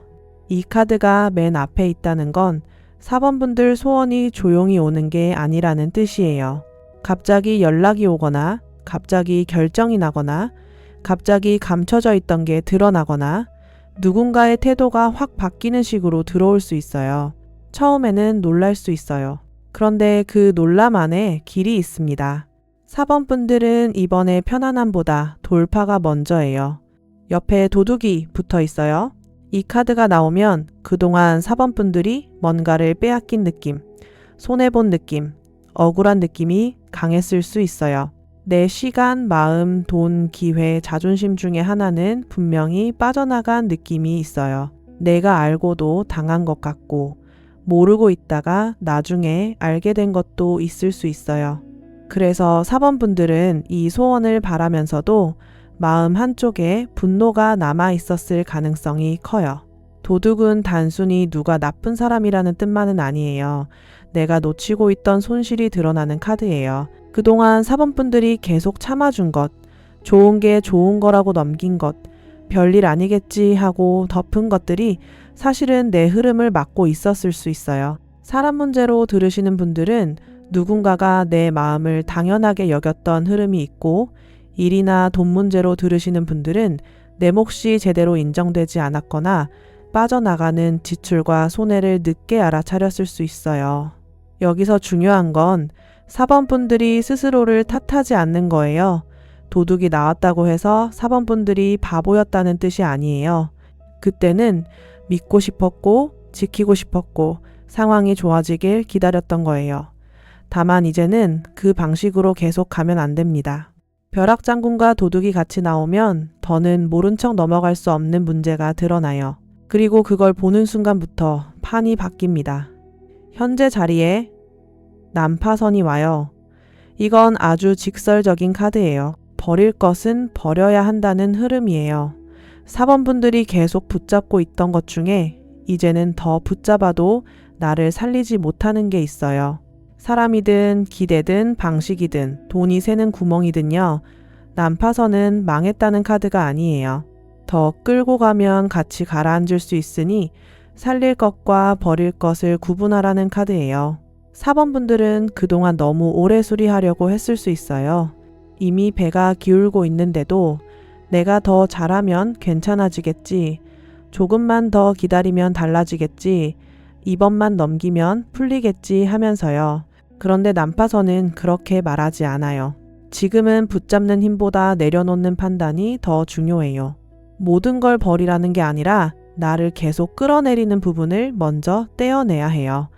이 카드가 맨 앞에 있다는 건 4번 분들 소원이 조용히 오는 게 아니라는 뜻이에요. 갑자기 연락이 오거나, 갑자기 결정이 나거나, 갑자기 감춰져 있던 게 드러나거나, 누군가의 태도가 확 바뀌는 식으로 들어올 수 있어요. 처음에는 놀랄 수 있어요. 그런데 그 놀람 안에 길이 있습니다. 4번 분들은 이번에 편안함보다 돌파가 먼저예요. 옆에 도둑이 붙어 있어요. 이 카드가 나오면 그동안 4번 분들이 뭔가를 빼앗긴 느낌, 손해본 느낌, 억울한 느낌이 강했을 수 있어요. 내 시간, 마음, 돈, 기회, 자존심 중에 하나는 분명히 빠져나간 느낌이 있어요. 내가 알고도 당한 것 같고, 모르고 있다가 나중에 알게 된 것도 있을 수 있어요. 그래서 4번 분들은 이 소원을 바라면서도 마음 한쪽에 분노가 남아 있었을 가능성이 커요. 도둑은 단순히 누가 나쁜 사람이라는 뜻만은 아니에요. 내가 놓치고 있던 손실이 드러나는 카드예요. 그동안 4번 분들이 계속 참아준 것, 좋은 게 좋은 거라고 넘긴 것, 별일 아니겠지 하고 덮은 것들이 사실은 내 흐름을 막고 있었을 수 있어요. 사람 문제로 들으시는 분들은 누군가가 내 마음을 당연하게 여겼던 흐름이 있고, 일이나 돈 문제로 들으시는 분들은 내 몫이 제대로 인정되지 않았거나 빠져나가는 지출과 손해를 늦게 알아차렸을 수 있어요. 여기서 중요한 건 4번 분들이 스스로를 탓하지 않는 거예요. 도둑이 나왔다고 해서 4번 분들이 바보였다는 뜻이 아니에요. 그때는 믿고 싶었고 지키고 싶었고 상황이 좋아지길 기다렸던 거예요. 다만 이제는 그 방식으로 계속 가면 안 됩니다. 벼락장군과 도둑이 같이 나오면 더는 모른 척 넘어갈 수 없는 문제가 드러나요. 그리고 그걸 보는 순간부터 판이 바뀝니다. 현재 자리에 난파선이 와요. 이건 아주 직설적인 카드예요. 버릴 것은 버려야 한다는 흐름이에요. 4번 분들이 계속 붙잡고 있던 것 중에 이제는 더 붙잡아도 나를 살리지 못하는 게 있어요. 사람이든 기대든 방식이든 돈이 새는 구멍이든요. 난파선은 망했다는 카드가 아니에요. 더 끌고 가면 같이 가라앉을 수 있으니 살릴 것과 버릴 것을 구분하라는 카드예요. 4번 분들은 그동안 너무 오래 수리하려고 했을 수 있어요. 이미 배가 기울고 있는데도 내가 더 잘하면 괜찮아지겠지. 조금만 더 기다리면 달라지겠지. 이번만 넘기면 풀리겠지 하면서요. 그런데 난파선은 그렇게 말하지 않아요. 지금은 붙잡는 힘보다 내려놓는 판단이 더 중요해요. 모든 걸 버리라는 게 아니라 나를 계속 끌어내리는 부분을 먼저 떼어내야 해요.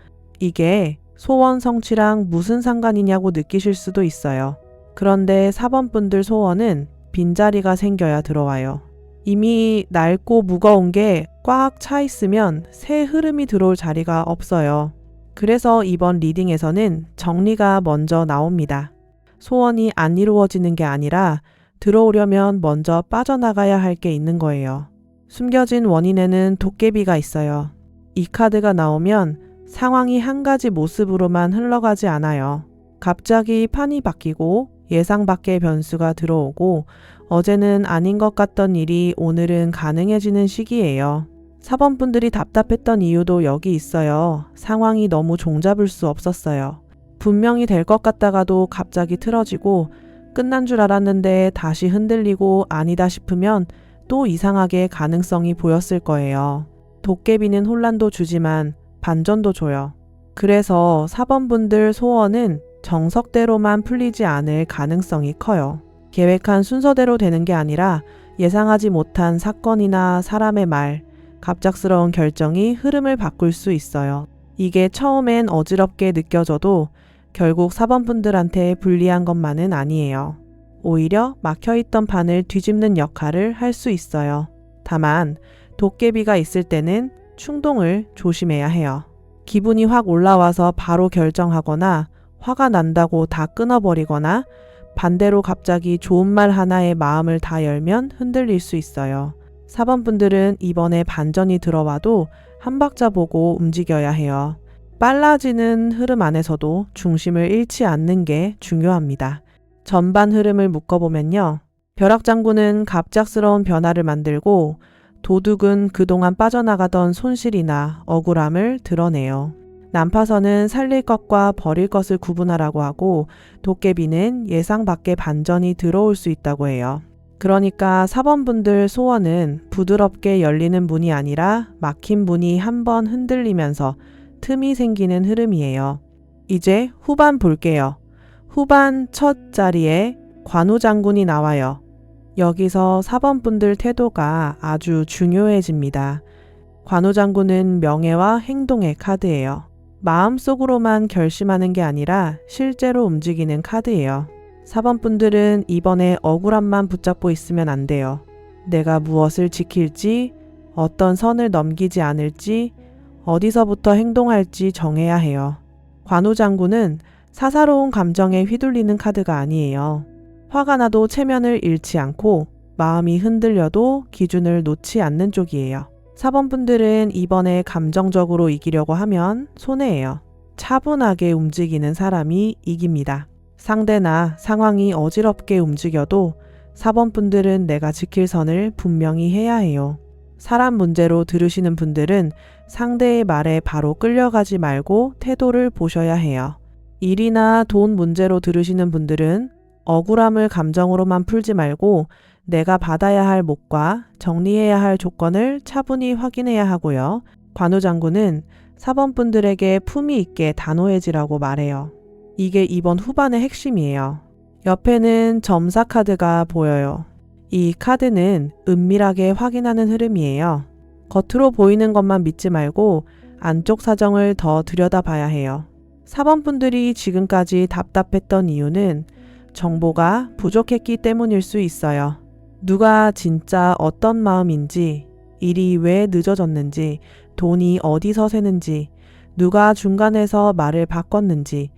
이게 소원 성취랑 무슨 상관이냐고 느끼실 수도 있어요. 그런데 4번 분들 소원은 빈자리가 생겨야 들어와요. 이미 낡고 무거운 게 꽉 차 있으면 새 흐름이 들어올 자리가 없어요. 그래서 이번 리딩에서는 정리가 먼저 나옵니다. 소원이 안 이루어지는 게 아니라 들어오려면 먼저 빠져나가야 할 게 있는 거예요. 숨겨진 원인에는 도깨비가 있어요. 이 카드가 나오면 상황이 한 가지 모습으로만 흘러가지 않아요. 갑자기 판이 바뀌고 예상 밖의 변수가 들어오고 어제는 아닌 것 같던 일이 오늘은 가능해지는 시기예요. 4번 분들이 답답했던 이유도 여기 있어요. 상황이 너무 종잡을 수 없었어요. 분명히 될 것 같다가도 갑자기 틀어지고 끝난 줄 알았는데 다시 흔들리고 아니다 싶으면 또 이상하게 가능성이 보였을 거예요. 도깨비는 혼란도 주지만 반전도 줘요. 그래서 4번 분들 소원은 정석대로만 풀리지 않을 가능성이 커요. 계획한 순서대로 되는 게 아니라 예상하지 못한 사건이나 사람의 말, 갑작스러운 결정이 흐름을 바꿀 수 있어요. 이게 처음엔 어지럽게 느껴져도 결국 4번 분들한테 불리한 것만은 아니에요. 오히려 막혀있던 판을 뒤집는 역할을 할 수 있어요. 다만 도깨비가 있을 때는 충동을 조심해야 해요. 기분이 확 올라와서 바로 결정하거나 화가 난다고 다 끊어버리거나 반대로 갑자기 좋은 말 하나에 마음을 다 열면 흔들릴 수 있어요. 4번 분들은 이번에 반전이 들어와도 한 박자 보고 움직여야 해요. 빨라지는 흐름 안에서도 중심을 잃지 않는 게 중요합니다. 전반 흐름을 묶어보면요. 벼락장군은 갑작스러운 변화를 만들고 도둑은 그동안 빠져나가던 손실이나 억울함을 드러내요. 난파선은 살릴 것과 버릴 것을 구분하라고 하고 도깨비는 예상 밖의 반전이 들어올 수 있다고 해요. 그러니까 4번 분들 소원은 부드럽게 열리는 문이 아니라 막힌 문이 한번 흔들리면서 틈이 생기는 흐름이에요. 이제 후반 볼게요. 후반 첫 자리에 관우장군이 나와요. 여기서 4번 분들 태도가 아주 중요해집니다. 관우장군은 명예와 행동의 카드예요. 마음속으로만 결심하는 게 아니라 실제로 움직이는 카드예요. 4번 분들은 이번에 억울함만 붙잡고 있으면 안 돼요. 내가 무엇을 지킬지, 어떤 선을 넘기지 않을지, 어디서부터 행동할지 정해야 해요. 관우장군은 사사로운 감정에 휘둘리는 카드가 아니에요. 화가 나도 체면을 잃지 않고 마음이 흔들려도 기준을 놓지 않는 쪽이에요. 4번 분들은 이번에 감정적으로 이기려고 하면 손해예요. 차분하게 움직이는 사람이 이깁니다. 상대나 상황이 어지럽게 움직여도 4번 분들은 내가 지킬 선을 분명히 해야 해요. 사람 문제로 들으시는 분들은 상대의 말에 바로 끌려가지 말고 태도를 보셔야 해요. 일이나 돈 문제로 들으시는 분들은 억울함을 감정으로만 풀지 말고 내가 받아야 할 몫과 정리해야 할 조건을 차분히 확인해야 하고요. 관우장군은 4번 분들에게 품위 있게 단호해지라고 말해요. 이게 이번 후반의 핵심이에요. 옆에는 점사 카드가 보여요. 이 카드는 은밀하게 확인하는 흐름이에요. 겉으로 보이는 것만 믿지 말고 안쪽 사정을 더 들여다봐야 해요. 4번 분들이 지금까지 답답했던 이유는 정보가 부족했기 때문일 수 있어요. 누가 진짜 어떤 마음인지, 일이 왜 늦어졌는지, 돈이 어디서 새는지, 누가 중간에서 말을 바꿨는지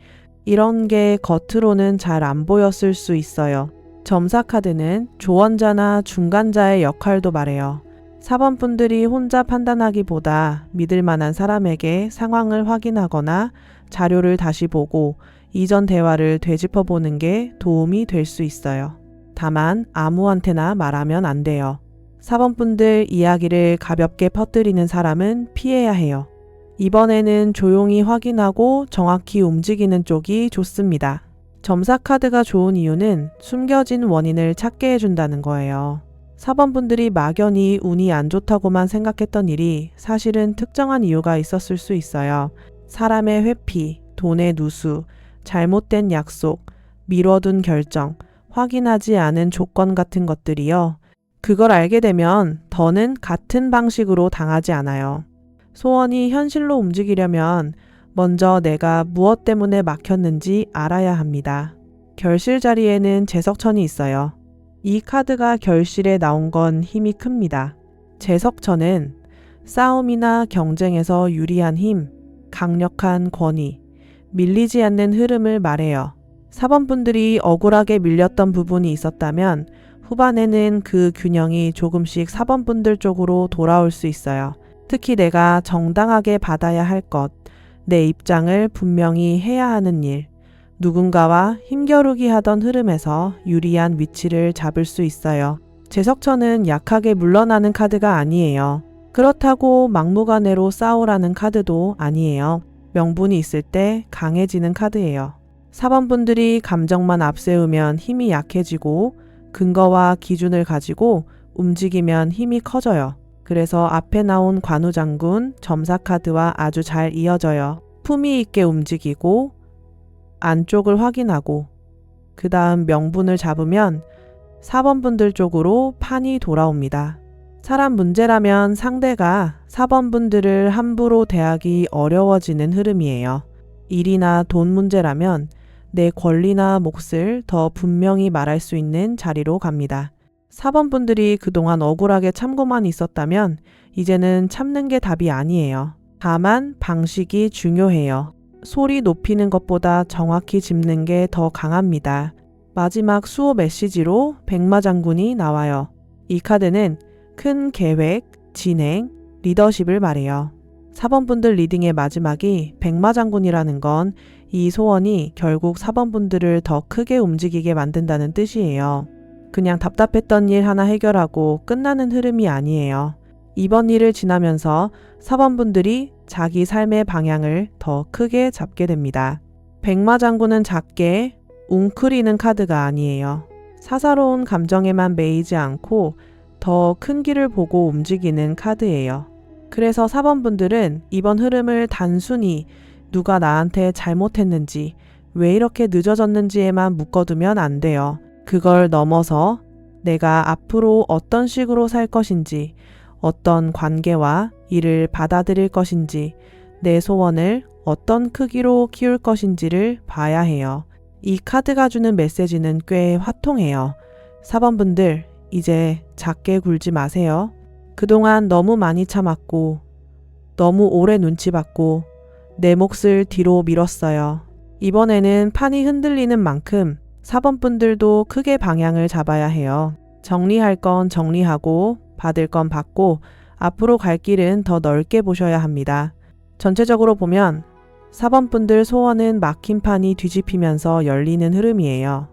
이런 게 겉으로는 잘 안 보였을 수 있어요. 점사 카드는 조언자나 중간자의 역할도 말해요. 4번 분들이 혼자 판단하기보다 믿을 만한 사람에게 상황을 확인하거나 자료를 다시 보고 이전 대화를 되짚어 보는 게 도움이 될 수 있어요. 다만 아무한테나 말하면 안 돼요. 4번 분들 이야기를 가볍게 퍼뜨리는 사람은 피해야 해요. 이번에는 조용히 확인하고 정확히 움직이는 쪽이 좋습니다. 점사 카드가 좋은 이유는 숨겨진 원인을 찾게 해준다는 거예요. 4번 분들이 막연히 운이 안 좋다고만 생각했던 일이 사실은 특정한 이유가 있었을 수 있어요. 사람의 회피, 돈의 누수, 잘못된 약속, 미뤄둔 결정, 확인하지 않은 조건 같은 것들이요. 그걸 알게 되면 더는 같은 방식으로 당하지 않아요. 소원이 현실로 움직이려면 먼저 내가 무엇 때문에 막혔는지 알아야 합니다. 결실 자리에는 제석천이 있어요. 이 카드가 결실에 나온 건 힘이 큽니다. 제석천은 싸움이나 경쟁에서 유리한 힘, 강력한 권위, 밀리지 않는 흐름을 말해요. 4번 분들이 억울하게 밀렸던 부분이 있었다면 후반에는 그 균형이 조금씩 4번 분들 쪽으로 돌아올 수 있어요. 특히 내가 정당하게 받아야 할 것, 내 입장을 분명히 해야 하는 일, 누군가와 힘겨루기 하던 흐름에서 유리한 위치를 잡을 수 있어요. 제석천은 약하게 물러나는 카드가 아니에요. 그렇다고 막무가내로 싸우라는 카드도 아니에요. 명분이 있을 때 강해지는 카드예요. 4번 분들이 감정만 앞세우면 힘이 약해지고 근거와 기준을 가지고 움직이면 힘이 커져요. 그래서 앞에 나온 관우장군, 점사카드와 아주 잘 이어져요. 품위 있게 움직이고 안쪽을 확인하고 그 다음 명분을 잡으면 4번 분들 쪽으로 판이 돌아옵니다. 사람 문제라면 상대가 4번 분들을 함부로 대하기 어려워지는 흐름이에요. 일이나 돈 문제라면 내 권리나 몫을 더 분명히 말할 수 있는 자리로 갑니다. 4번 분들이 그동안 억울하게 참고만 있었다면 이제는 참는 게 답이 아니에요. 다만 방식이 중요해요. 소리 높이는 것보다 정확히 짚는 게 더 강합니다. 마지막 수호 메시지로 백마장군이 나와요. 이 카드는 큰 계획, 진행, 리더십을 말해요. 4번분들 리딩의 마지막이 백마장군이라는 건 이 소원이 결국 4번분들을 더 크게 움직이게 만든다는 뜻이에요. 그냥 답답했던 일 하나 해결하고 끝나는 흐름이 아니에요. 이번 일을 지나면서 4번분들이 자기 삶의 방향을 더 크게 잡게 됩니다. 백마장군은 작게 웅크리는 카드가 아니에요. 사사로운 감정에만 매이지 않고 더 큰 길을 보고 움직이는 카드예요. 그래서 4번분들은 이번 흐름을 단순히 누가 나한테 잘못했는지, 왜 이렇게 늦어졌는지에만 묶어두면 안 돼요. 그걸 넘어서 내가 앞으로 어떤 식으로 살 것인지, 어떤 관계와 일을 받아들일 것인지, 내 소원을 어떤 크기로 키울 것인지를 봐야 해요. 이 카드가 주는 메시지는 꽤 화통해요. 4번분들, 이제 작게 굴지 마세요. 그동안 너무 많이 참았고, 너무 오래 눈치 봤고, 내 몫을 뒤로 밀었어요. 이번에는 판이 흔들리는 만큼 4번분들도 크게 방향을 잡아야 해요. 정리할 건 정리하고, 받을 건 받고, 앞으로 갈 길은 더 넓게 보셔야 합니다. 전체적으로 보면 4번분들 소원은 막힌 판이 뒤집히면서 열리는 흐름이에요.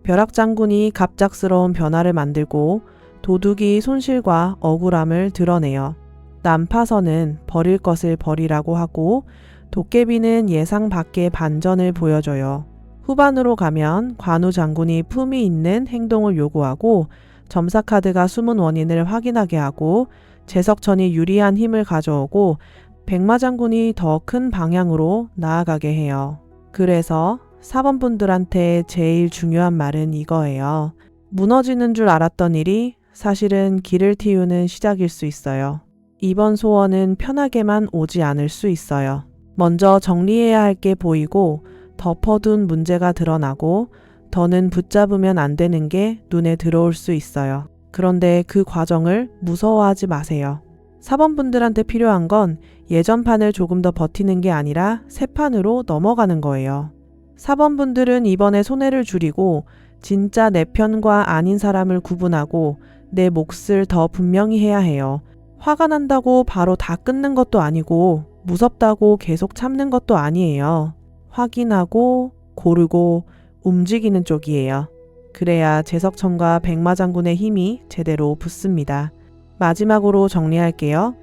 벼락장군이 갑작스러운 변화를 만들고 도둑이 손실과 억울함을 드러내요. 난파선은 버릴 것을 버리라고 하고 도깨비는 예상 밖의 반전을 보여줘요. 후반으로 가면 관우장군이 품위 있는 행동을 요구하고 점사카드가 숨은 원인을 확인하게 하고 제석천이 유리한 힘을 가져오고 백마장군이 더 큰 방향으로 나아가게 해요. 그래서 4번분들한테 제일 중요한 말은 이거예요. 무너지는 줄 알았던 일이 사실은 길을 틔우는 시작일 수 있어요. 이번 소원은 편하게만 오지 않을 수 있어요. 먼저 정리해야 할 게 보이고 덮어둔 문제가 드러나고 더는 붙잡으면 안 되는 게 눈에 들어올 수 있어요. 그런데 그 과정을 무서워하지 마세요. 4번분들한테 필요한 건 예전 판을 조금 더 버티는 게 아니라 새 판으로 넘어가는 거예요. 4번분들은 이번에 손해를 줄이고 진짜 내 편과 아닌 사람을 구분하고 내 몫을 더 분명히 해야 해요. 화가 난다고 바로 다 끊는 것도 아니고 무섭다고 계속 참는 것도 아니에요. 확인하고 고르고 움직이는 쪽이에요. 그래야 제석천과 백마장군의 힘이 제대로 붙습니다. 마지막으로 정리할게요.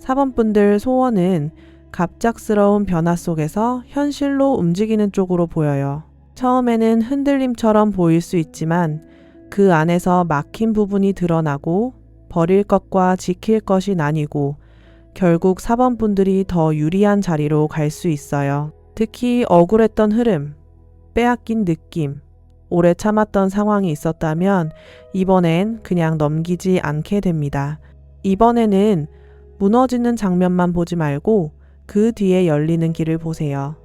4번분들 소원은 갑작스러운 변화 속에서 현실로 움직이는 쪽으로 보여요. 처음에는 흔들림처럼 보일 수 있지만 그 안에서 막힌 부분이 드러나고 버릴 것과 지킬 것이 나뉘고 결국 4번분들이 더 유리한 자리로 갈 수 있어요. 특히 억울했던 흐름, 빼앗긴 느낌, 오래 참았던 상황이 있었다면 이번엔 그냥 넘기지 않게 됩니다. 이번에는 무너지는 장면만 보지 말고 그 뒤에 열리는 길을 보세요.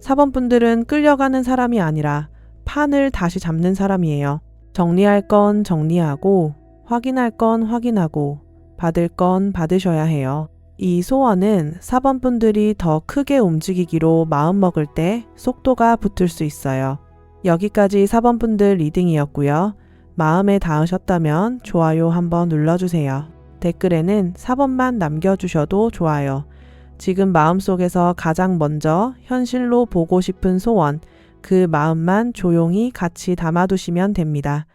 4번분들은 끌려가는 사람이 아니라 판을 다시 잡는 사람이에요. 정리할 건 정리하고 확인할 건 확인하고 받을 건 받으셔야 해요. 이 소원은 4번분들이 더 크게 움직이기로 마음먹을 때 속도가 붙을 수 있어요. 여기까지 4번분들 리딩이었고요. 마음에 닿으셨다면 좋아요 한번 눌러주세요. 댓글에는 4번만 남겨주셔도 좋아요. 지금 마음속에서 가장 먼저 현실로 보고 싶은 소원, 그 마음만 조용히 같이 담아두시면 됩니다.